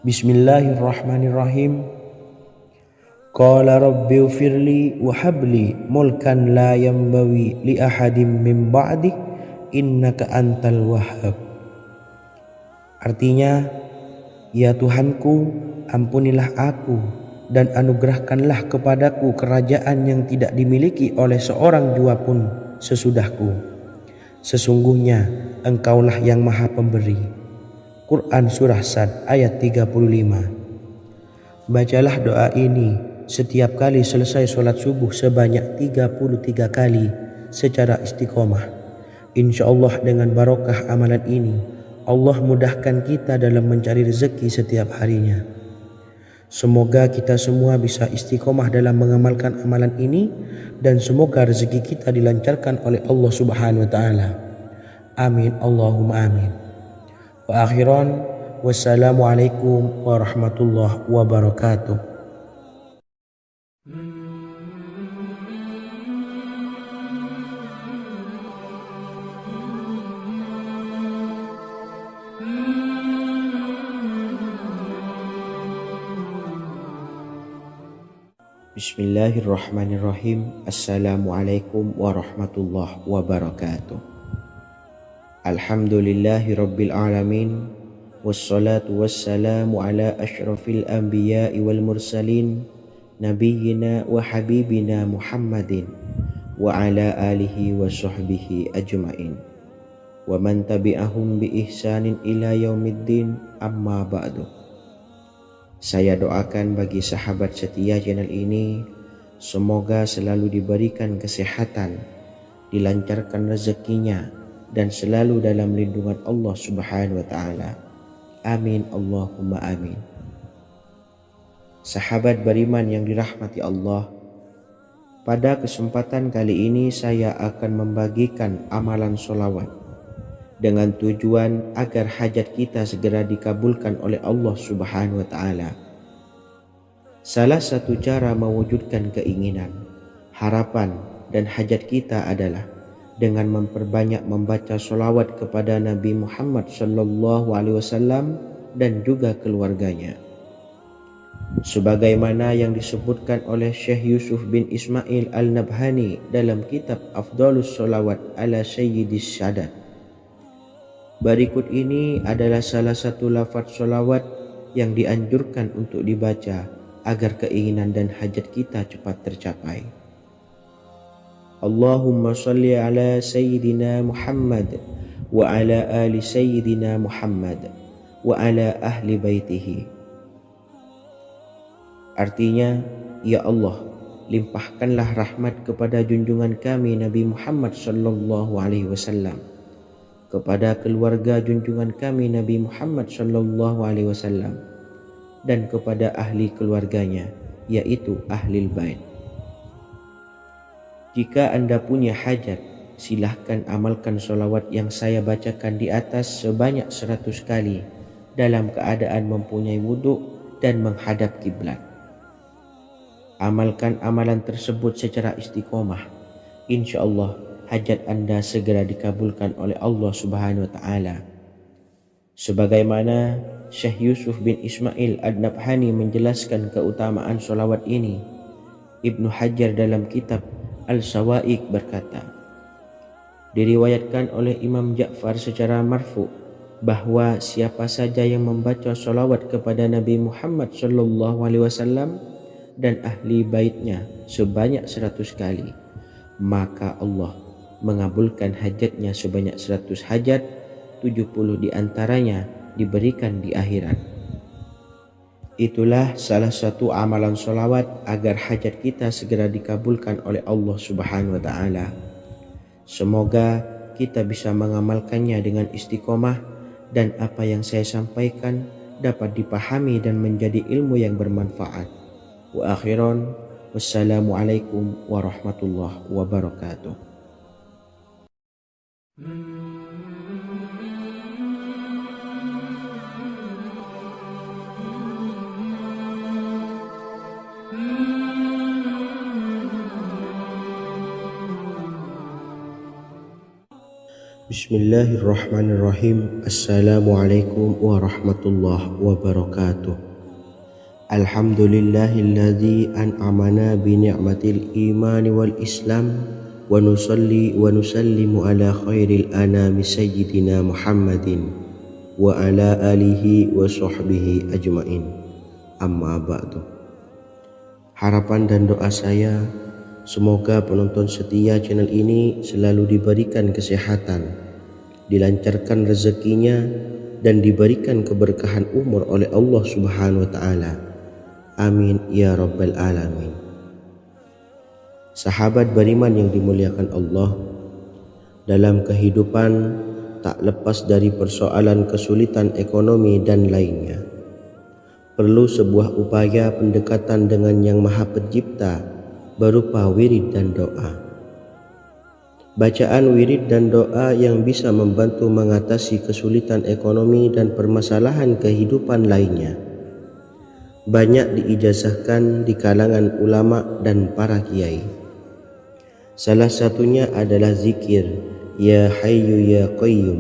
Bismillahirrahmanirrahim. Qala rabbi ufirli wa habli mulkan la yambawi li ahadim min ba'di innaka antal wahhab. Artinya, ya Tuhanku, ampunilah aku dan anugerahkanlah kepadaku kerajaan yang tidak dimiliki oleh seorang jua pun sesudahku. Sesungguhnya Engkaulah yang Maha Pemberi. Quran Surah Sad ayat 35. Bacalah doa ini setiap kali selesai sholat subuh sebanyak 33 kali secara istiqomah. Insya Allah dengan barokah amalan ini, Allah mudahkan kita dalam mencari rezeki setiap harinya. Semoga kita semua bisa istiqomah dalam mengamalkan amalan ini, dan semoga rezeki kita dilancarkan oleh Allah Subhanahu wa taala. Amin Allahumma amin. Wa akhiran, wassalamualaikum warahmatullahi wabarakatuh. Bismillahirrahmanirrahim. Assalamualaikum warahmatullahi wabarakatuh. Alhamdulillahi rabbil alamin. Wassalatu wassalamu ala ashrafil anbiya'i wal mursalin, nabiyyina wa habibina Muhammadin wa ala alihi wa sahbihi ajma'in wa man tabi'ahum bi ihsanin ila yaumiddin, amma ba'du. Saya doakan bagi sahabat setia channel ini, semoga selalu diberikan kesehatan, dilancarkan rezekinya, dan selalu dalam lindungan Allah Subhanahu wa taala. Amin Allahumma amin. Sahabat beriman yang dirahmati Allah, pada kesempatan kali ini saya akan membagikan amalan sholawat dengan tujuan agar hajat kita segera dikabulkan oleh Allah Subhanahu wa taala. Salah satu cara mewujudkan keinginan, harapan, dan hajat kita adalah dengan memperbanyak membaca sholawat kepada Nabi Muhammad SAW dan juga keluarganya. Sebagaimana yang disebutkan oleh Syekh Yusuf bin Ismail Al-Nabhani dalam kitab Afdalus Sholawat ala Sayyidis Sadat, Berikut ini adalah salah satu lafaz sholawat yang dianjurkan untuk dibaca agar keinginan dan hajat kita cepat tercapai. Allahumma salli ala Sayyidina Muhammad wa ala ali Sayyidina Muhammad wa ala ahli baitihi. Artinya, ya Allah, limpahkanlah rahmat kepada junjungan kami Nabi Muhammad sallallahu alaihi wasallam, kepada keluarga junjungan kami Nabi Muhammad sallallahu alaihi wasallam, dan kepada ahli keluarganya, yaitu ahlil bait. Jika Anda punya hajat, silahkan amalkan sholawat yang saya bacakan di atas sebanyak 100 kali dalam keadaan mempunyai wudhu dan menghadap kiblat. Amalkan amalan tersebut secara istiqomah. Insya Allah hajat Anda segera dikabulkan oleh Allah Subhanahu wa Ta'ala. Sebagaimana Syekh Yusuf bin Ismail Ad-Nabhani menjelaskan keutamaan sholawat ini, Ibnu Hajar dalam kitab Al-Sawa'iq berkata, diriwayatkan oleh Imam Ja'far secara marfu bahwa siapa saja yang membaca sholawat kepada Nabi Muhammad sallallahu alaihi wasallam dan ahli baitnya sebanyak 100 kali, maka Allah mengabulkan hajatnya sebanyak 100 hajat, 70 diantaranya diberikan di akhirat. Itulah salah satu amalan sholawat agar hajat kita segera dikabulkan oleh Allah Subhanahu wa Ta'ala. Semoga kita bisa mengamalkannya dengan istiqomah dan apa yang saya sampaikan dapat dipahami dan menjadi ilmu yang bermanfaat. Wa akhiran, wassalamualaikum warahmatullahi wabarakatuh. Bismillahirrahmanirrahim. Assalamualaikum warahmatullahi wabarakatuh. Alhamdulillahilladzi an'amana bi ni'matil iman wal islam wa nusalli wa nusallimu ala khairil anami sayyidina Muhammadin wa ala alihi wa sahbihi ajmain. Amma ba'du. Harapan dan doa saya, semoga penonton setia channel ini selalu diberikan kesehatan, dilancarkan rezekinya, dan diberikan keberkahan umur oleh Allah Subhanahu wa Ta'ala. Amin ya rabbal alamin. Sahabat beriman yang dimuliakan Allah, dalam kehidupan tak lepas dari persoalan kesulitan ekonomi dan lainnya. Perlu sebuah upaya pendekatan dengan Yang Maha Pencipta berupa wirid dan doa. Bacaan wirid dan doa yang bisa membantu mengatasi kesulitan ekonomi dan permasalahan kehidupan lainnya banyak diijazahkan di kalangan ulama dan para kiai. Salah satunya adalah zikir Ya Hayyu Ya Qayyum,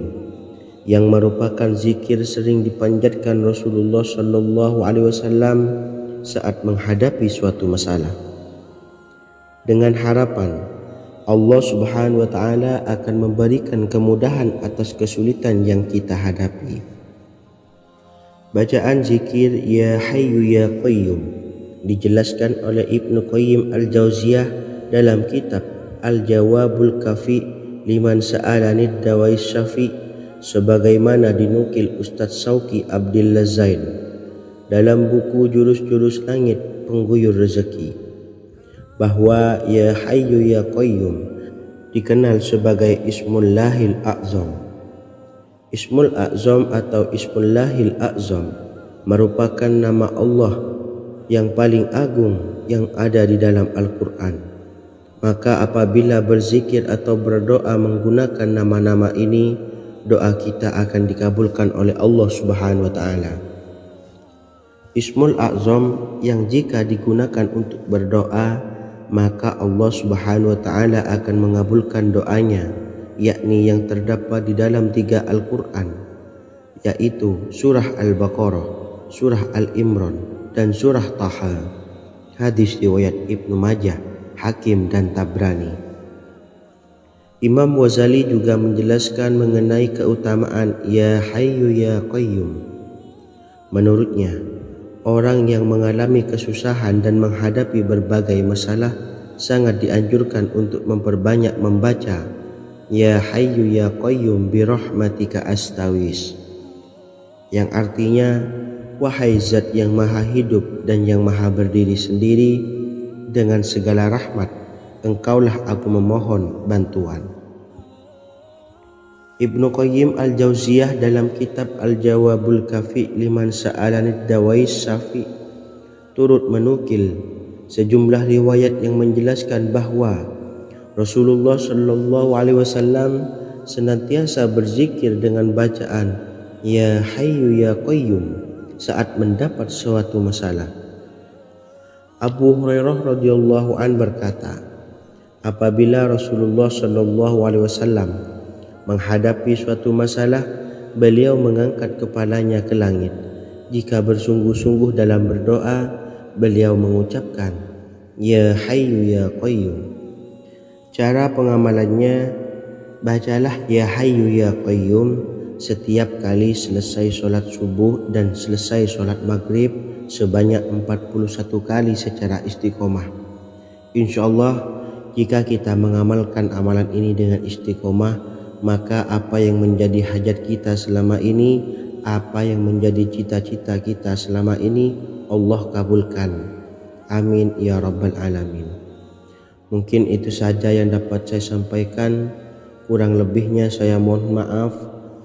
yang merupakan zikir sering dipanjatkan Rasulullah sallallahu alaihi wasallam saat menghadapi suatu masalah, dengan harapan Allah Subhanahu wa Ta'ala akan memberikan kemudahan atas kesulitan yang kita hadapi. Bacaan zikir Ya Hayyu Ya Qayyum dijelaskan oleh Ibnu Qayyim Al-Jauziyah dalam kitab Al-Jawabul Kafi liman sa'alanid dawais syafi, sebagaimana dinukil Ustadz Sauki Abdillah Zain dalam buku Jurus-Jurus Langit Pengguyur Rezeki, bahwa Ya Hayyu Ya Qayyum dikenal sebagai Ismullahil A'zam. Ismul A'zam atau Ismullahil A'zam merupakan nama Allah yang paling agung yang ada di dalam Al-Quran. Maka apabila berzikir atau berdoa menggunakan nama-nama ini, doa kita akan dikabulkan oleh Allah Subhanahu wa Ta'ala. Ismul A'zam yang jika digunakan untuk berdoa, maka Allah Subhanahu wa Ta'ala akan mengabulkan doanya, yakni yang terdapat di dalam 3 Al-Quran, yaitu surah Al-Baqarah, surah Al-Imran, dan surah Taha. Hadis riwayat Ibnu Majah, Hakim, dan Tabrani. Imam Ghazali juga menjelaskan mengenai keutamaan Ya Hayyu Ya Qayyum. Menurutnya, orang yang mengalami kesusahan dan menghadapi berbagai masalah sangat dianjurkan untuk memperbanyak membaca Ya Hayyu Ya Qayyum bi rahmatika astaghis, yang artinya, wahai zat yang maha hidup dan yang maha berdiri sendiri, dengan segala rahmat engkaulah aku memohon bantuan. Ibnu Qayyim al-Jauziyah dalam kitab Al-Jawabul Kafi liman sa'alanid dawais syafi turut menukil sejumlah riwayat yang menjelaskan bahwa Rasulullah Shallallahu Alaihi Wasallam senantiasa berzikir dengan bacaan Ya Hayyu Ya Qayyum saat mendapat suatu masalah. Abu Hurairah radhiyallahu an berkata, apabila Rasulullah Shallallahu Alaihi Wasallam menghadapi suatu masalah, beliau mengangkat kepalanya ke langit. Jika bersungguh-sungguh dalam berdoa, beliau mengucapkan Ya Hayyu Ya Qayyum. Cara pengamalannya, bacalah Ya Hayyu Ya Qayyum setiap kali selesai sholat subuh dan selesai sholat maghrib sebanyak 41 kali secara istiqomah. Insyaallah, jika kita mengamalkan amalan ini dengan istiqomah, maka apa yang menjadi hajat kita selama ini, apa yang menjadi cita-cita kita selama ini, Allah kabulkan. Amin ya rabbal alamin. Mungkin itu saja yang dapat saya sampaikan. Kurang lebihnya saya mohon maaf.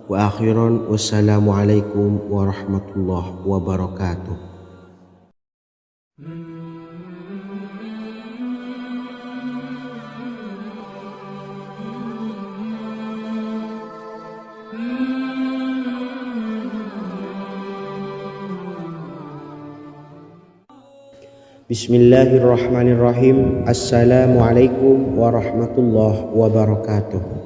Wa akhiran, wassalamualaikum warahmatullahi wabarakatuh. Bismillahirrahmanirrahim. Assalamualaikum warahmatullahi wabarakatuh.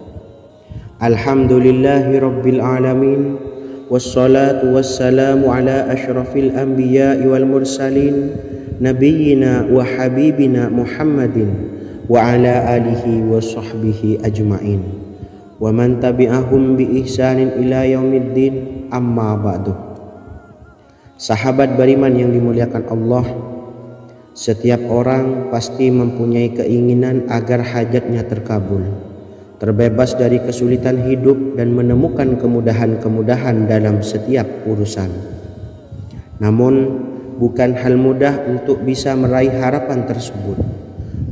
Alhamdulillahi rabbil alamin, wassalatu wassalamu ala asyrafil anbiya'i wal mursalin, nabiyyina wa habibina Muhammadin wa ala alihi wa sahbihi ajma'in, wa man tabi'ahum bi ihsanin ila yaumiddin, amma ba'du. Sahabat beriman yang dimuliakan Allah, setiap orang pasti mempunyai keinginan agar hajatnya terkabul, terbebas dari kesulitan hidup dan menemukan kemudahan-kemudahan dalam setiap urusan. Namun, bukan hal mudah untuk bisa meraih harapan tersebut.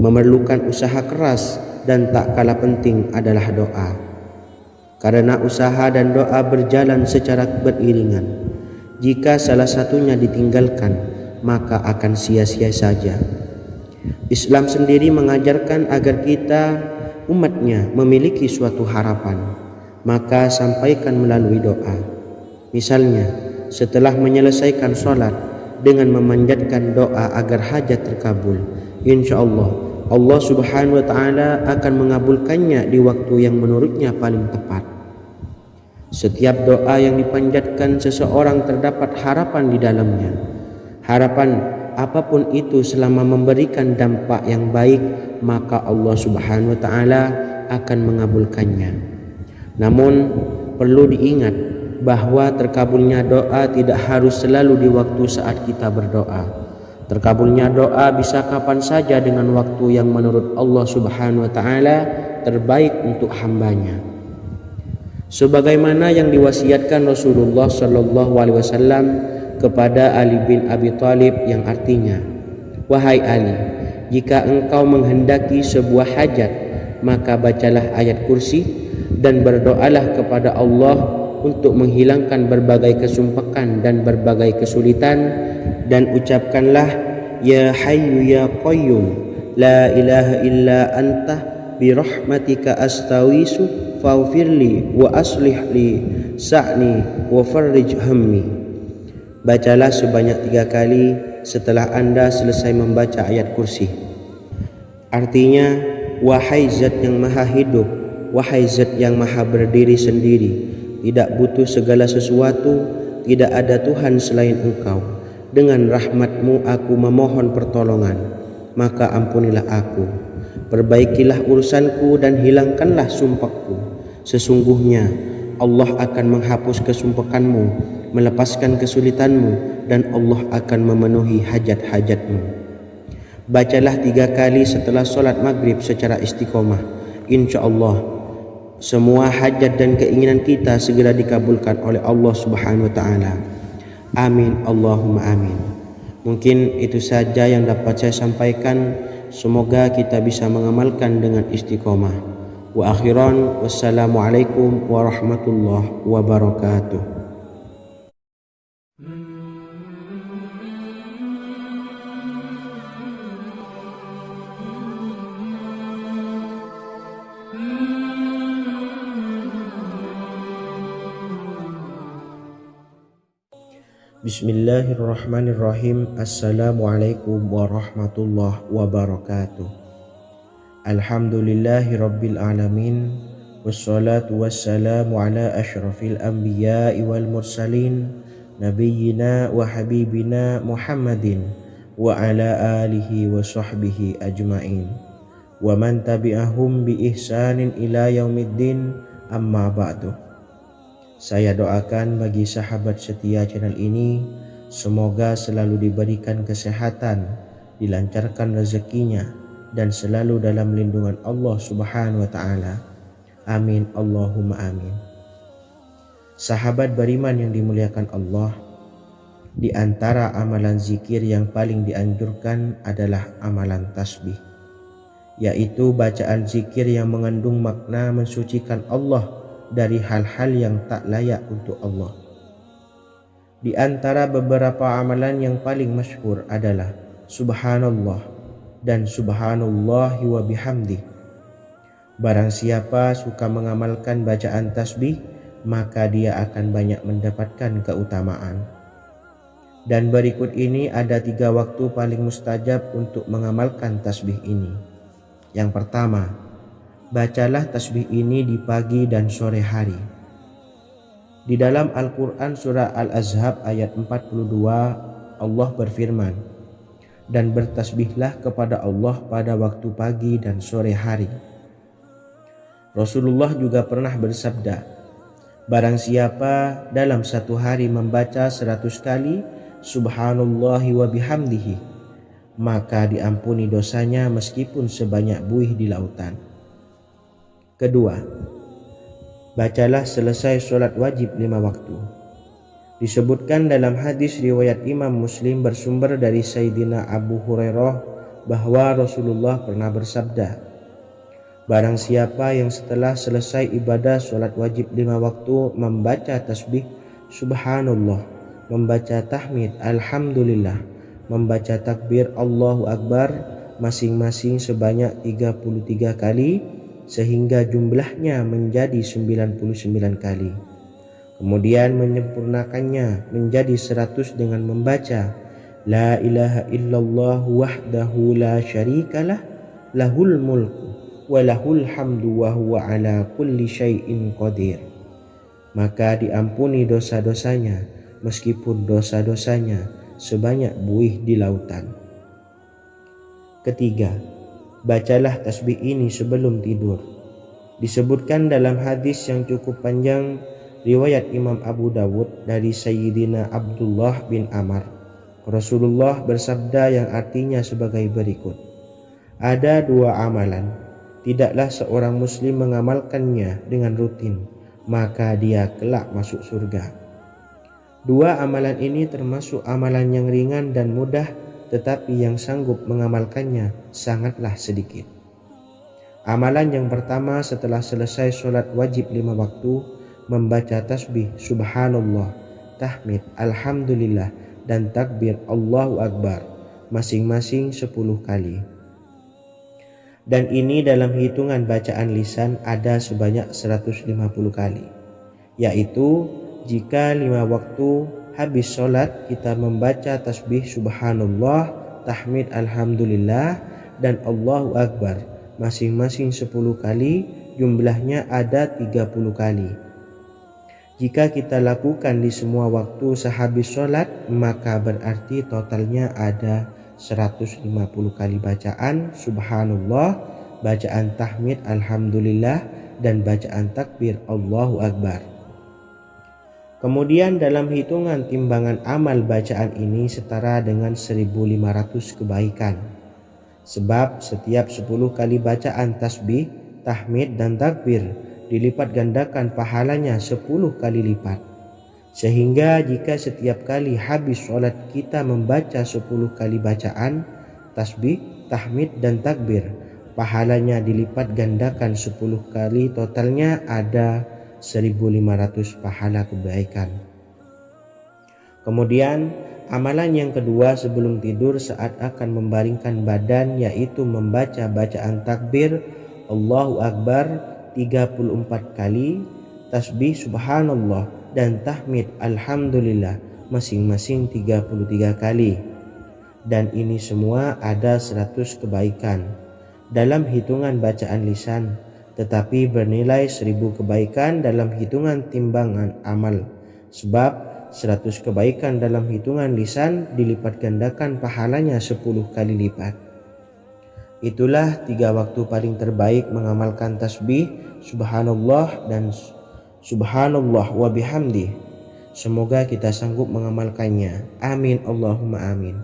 Memerlukan usaha keras dan tak kalah penting adalah doa. Karena usaha dan doa berjalan secara beriringan. Jika salah satunya ditinggalkan, maka akan sia-sia saja. Islam sendiri mengajarkan agar kita umatnya memiliki suatu harapan, maka sampaikan melalui doa. Misalnya, setelah menyelesaikan sholat dengan memanjatkan doa agar hajat terkabul, insyaallah Allah subhanahu wa ta'ala akan mengabulkannya di waktu yang menurutnya paling tepat. Setiap doa yang dipanjatkan seseorang terdapat harapan di dalamnya. Harapan apapun itu selama memberikan dampak yang baik, maka Allah subhanahu wa ta'ala akan mengabulkannya. Namun perlu diingat bahwa terkabulnya doa tidak harus selalu di waktu saat kita berdoa. Terkabulnya doa bisa kapan saja dengan waktu yang menurut Allah subhanahu wa ta'ala terbaik untuk hambanya. Sebagaimana yang diwasiatkan Rasulullah sallallahu alaihi wasallam kepada Ali bin Abi Thalib, yang artinya, wahai Ali, jika engkau menghendaki sebuah hajat, maka bacalah ayat kursi dan berdoalah kepada Allah untuk menghilangkan berbagai kesumpakan dan berbagai kesulitan, dan ucapkanlah Ya Hayyu Ya Qayyum la ilaha illa anta bi rahmatika astaghiitsu faghfirli wa aslih li sa'ni wa farrij hammi. Bacalah sebanyak 3 kali setelah Anda selesai membaca ayat kursi. Artinya, wahai zat yang maha hidup, wahai zat yang maha berdiri sendiri, tidak butuh segala sesuatu, tidak ada Tuhan selain Engkau. Dengan rahmat-Mu aku memohon pertolongan, maka ampunilah aku. Perbaikilah urusanku dan hilangkanlah sumpahku. Sesungguhnya Allah akan menghapus kesumpahanmu, melepaskan kesulitanmu, dan Allah akan memenuhi hajat-hajatmu. Bacalah 3 kali setelah solat maghrib secara istiqomah. Insya Allah semua hajat dan keinginan kita segera dikabulkan oleh Allah Subhanahu wa Ta'ala. Amin Allahumma amin. Mungkin itu saja yang dapat saya sampaikan. Semoga kita bisa mengamalkan dengan istiqomah. Wa akhiran, wassalamualaikum warahmatullahi wabarakatuh. Bismillahirrahmanirrahim. Assalamualaikum warahmatullahi wabarakatuh. Alhamdulillahi rabbil alamin. Wassalatu wassalamu ala ashrafil anbiya'i wal mursalin, nabiyyina wa habibina Muhammadin wa ala alihi wa sahbihi ajma'in, wa man tabi'ahum bi ihsanin ila yaumiddin, amma ba'du. Saya doakan bagi sahabat setia channel ini, semoga selalu diberikan kesehatan, dilancarkan rezekinya, dan selalu dalam lindungan Allah Subhanahu wa Ta'ala. Amin Allahumma amin. Sahabat beriman yang dimuliakan Allah, di antara amalan zikir yang paling dianjurkan adalah amalan tasbih, yaitu bacaan zikir yang mengandung makna mensucikan Allah dari hal-hal yang tak layak untuk Allah. Di antara beberapa amalan yang paling masyhur adalah Subhanallah dan Subhanallahi wa bihamdih. Barang siapa suka mengamalkan bacaan tasbih, maka dia akan banyak mendapatkan keutamaan. Dan berikut ini ada 3 waktu paling mustajab untuk mengamalkan tasbih ini. Yang pertama, bacalah tasbih ini di pagi dan sore hari. Di dalam Al-Quran surah Al-Ahzab ayat 42, Allah berfirman, dan bertasbihlah kepada Allah pada waktu pagi dan sore hari. Rasulullah juga pernah bersabda, barang siapa dalam satu hari membaca 100 kali Subhanallahi wa bihamdihi, maka diampuni dosanya meskipun sebanyak buih di lautan. Kedua, bacalah selesai sholat wajib 5 waktu. Disebutkan dalam hadis riwayat Imam Muslim bersumber dari Sayyidina Abu Hurairah bahwa Rasulullah pernah bersabda, barang siapa yang setelah selesai ibadah sholat wajib 5 waktu membaca tasbih Subhanallah, membaca tahmid Alhamdulillah, membaca takbir Allahu Akbar masing-masing sebanyak 33 kali, sehingga jumlahnya menjadi 99 kali. Kemudian menyempurnakannya menjadi 100 dengan membaca La ilaha illallah wahdahu la syarikalah, lahul mulku wa lahul hamdu wa huwa ala kulli syai'in qadir. Maka diampuni dosa-dosanya meskipun dosa-dosanya sebanyak buih di lautan. Ketiga, bacalah tasbih ini sebelum tidur. Disebutkan dalam hadis yang cukup panjang riwayat Imam Abu Dawud dari Sayyidina Abdullah bin Amr, Rasulullah bersabda yang artinya sebagai berikut, ada 2 amalan, tidaklah seorang muslim mengamalkannya dengan rutin, maka dia kelak masuk surga. 2 amalan ini termasuk amalan yang ringan dan mudah, tetapi yang sanggup mengamalkannya sangatlah sedikit. Amalan yang pertama setelah selesai sholat wajib 5 waktu, membaca tasbih Subhanallah, tahmid Alhamdulillah, dan takbir Allahu Akbar masing-masing 10 kali. Dan ini dalam hitungan bacaan lisan ada sebanyak 150 kali, yaitu jika 5 waktu habis sholat kita membaca tasbih Subhanallah, tahmid Alhamdulillah, dan Allahu Akbar masing-masing 10 kali, jumlahnya ada 30 kali. Jika kita lakukan di semua waktu sehabis sholat, maka berarti totalnya ada 150 kali bacaan Subhanallah, bacaan tahmid alhamdulillah, dan bacaan takbir Allahu Akbar. Kemudian dalam hitungan timbangan amal bacaan ini setara dengan 1500 kebaikan. Sebab setiap 10 kali bacaan tasbih, tahmid dan takbir dilipat gandakan pahalanya 10 kali lipat. Sehingga jika setiap kali habis sholat kita membaca 10 kali bacaan tasbih, tahmid dan takbir, pahalanya dilipat gandakan 10 kali, totalnya ada 1500 pahala kebaikan. Kemudian amalan yang kedua sebelum tidur saat akan membaringkan badan, yaitu membaca bacaan takbir Allahu Akbar 34 kali, tasbih subhanallah dan tahmid alhamdulillah masing-masing 33 kali. Dan ini semua ada 100 kebaikan dalam hitungan bacaan lisan, tetapi bernilai 1000 kebaikan dalam hitungan timbangan amal. Sebab 100 kebaikan dalam hitungan lisan dilipat gandakan pahalanya 10 kali lipat. Itulah 3 waktu paling terbaik mengamalkan tasbih subhanallah dan subhanallah wa bihamdi. Semoga kita sanggup mengamalkannya. Amin Allahumma amin.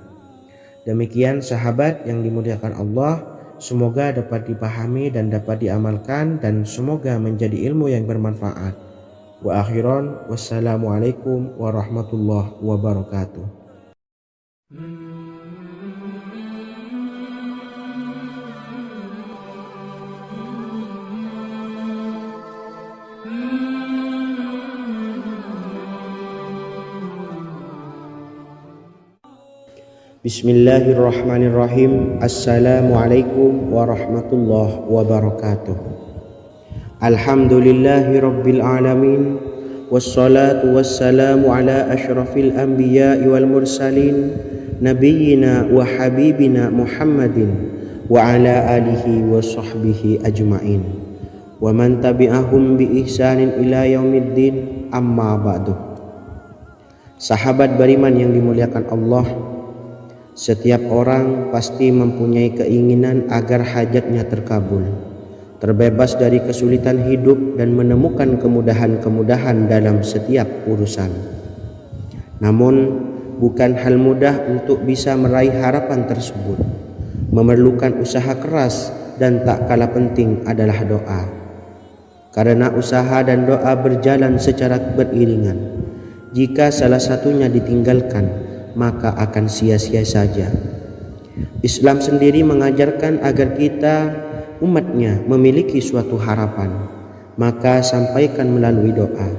Demikian sahabat yang dimuliakan Allah, semoga dapat dipahami dan dapat diamalkan, dan semoga menjadi ilmu yang bermanfaat. Wa akhiran, wassalamualaikum warahmatullahi wabarakatuh. Bismillahirrahmanirrahim. Assalamualaikum warahmatullahi wabarakatuh. Alhamdulillahi rabbil alamin, wassalatu wassalamu ala ashrafil anbiya'i wal mursalin, nabiyyina wa habibina Muhammadin wa ala alihi wa sahbihi ajma'in, wa man tabi'ahum bi ihsanin ila yaumiddin, amma ba'du. Sahabat beriman yang dimuliakan Allah, setiap orang pasti mempunyai keinginan agar hajatnya terkabul, terbebas dari kesulitan hidup dan menemukan kemudahan-kemudahan dalam setiap urusan. Namun bukan hal mudah untuk bisa meraih harapan tersebut. Memerlukan usaha keras, dan tak kalah penting adalah doa. Karena usaha dan doa berjalan secara beriringan. Jika salah satunya ditinggalkan, maka akan sia-sia saja. Islam sendiri mengajarkan agar kita umatnya memiliki suatu harapan, maka sampaikan melalui doa.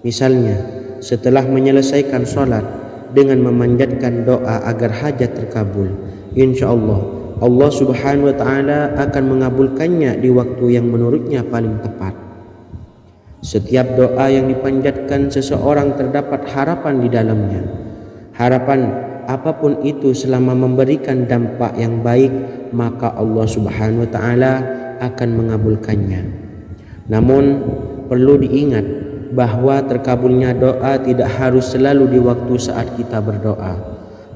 Misalnya setelah menyelesaikan sholat dengan memanjatkan doa agar hajat terkabul, insya Allah Allah subhanahu wa ta'ala akan mengabulkannya di waktu yang menurutnya paling tepat. Setiap doa yang dipanjatkan seseorang terdapat harapan di dalamnya. Harapan apapun itu selama memberikan dampak yang baik, maka Allah subhanahu wa ta'ala akan mengabulkannya. Namun perlu diingat bahwa terkabulnya doa tidak harus selalu di waktu saat kita berdoa.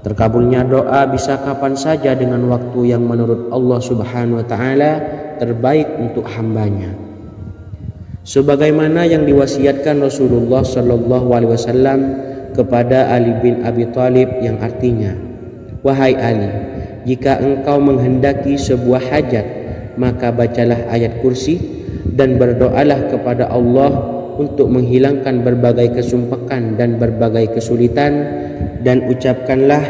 Terkabulnya doa bisa kapan saja dengan waktu yang menurut Allah subhanahu wa ta'ala terbaik untuk hambanya. Sebagaimana yang diwasiatkan Rasulullah sallallahu alaihi wasallam kepada Ali bin Abi Thalib, yang artinya, wahai Ali, jika engkau menghendaki sebuah hajat, maka bacalah ayat kursi dan berdoalah kepada Allah untuk menghilangkan berbagai kesumpakan dan berbagai kesulitan, dan ucapkanlah,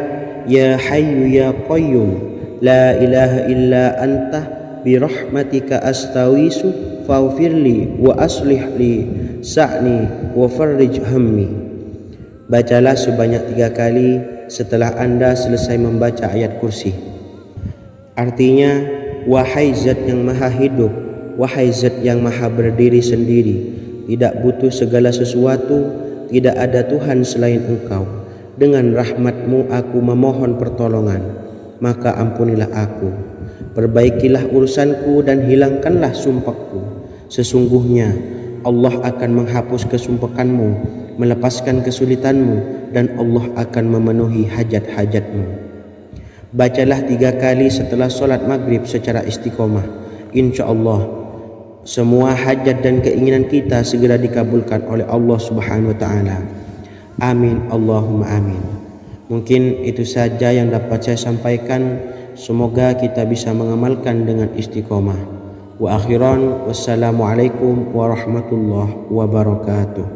ya hayyu ya qayyum la ilaha illa anta birahmatika astawisu faghfirli wa aslih li sa'ni wa farrij hammi. Bacalah sebanyak 3 kali setelah Anda selesai membaca ayat kursi. Artinya, wahai zat yang maha hidup, wahai zat yang maha berdiri sendiri, tidak butuh segala sesuatu, tidak ada Tuhan selain Engkau. Dengan rahmat-Mu aku memohon pertolongan, maka ampunilah aku. Perbaikilah urusanku dan hilangkanlah sumpahku. Sesungguhnya Allah akan menghapus kesumpahanmu, melepaskan kesulitanmu, dan Allah akan memenuhi hajat-hajatmu. Bacalah 3 kali setelah sholat maghrib secara istiqomah. insyaallah semua hajat dan keinginan kita segera dikabulkan oleh Allah Subhanahu wa taala. Amin Allahumma amin. Mungkin itu saja yang dapat saya sampaikan. Semoga kita bisa mengamalkan dengan istiqomah. Wa akhiran wassalamualaikum warahmatullahi wabarakatuh.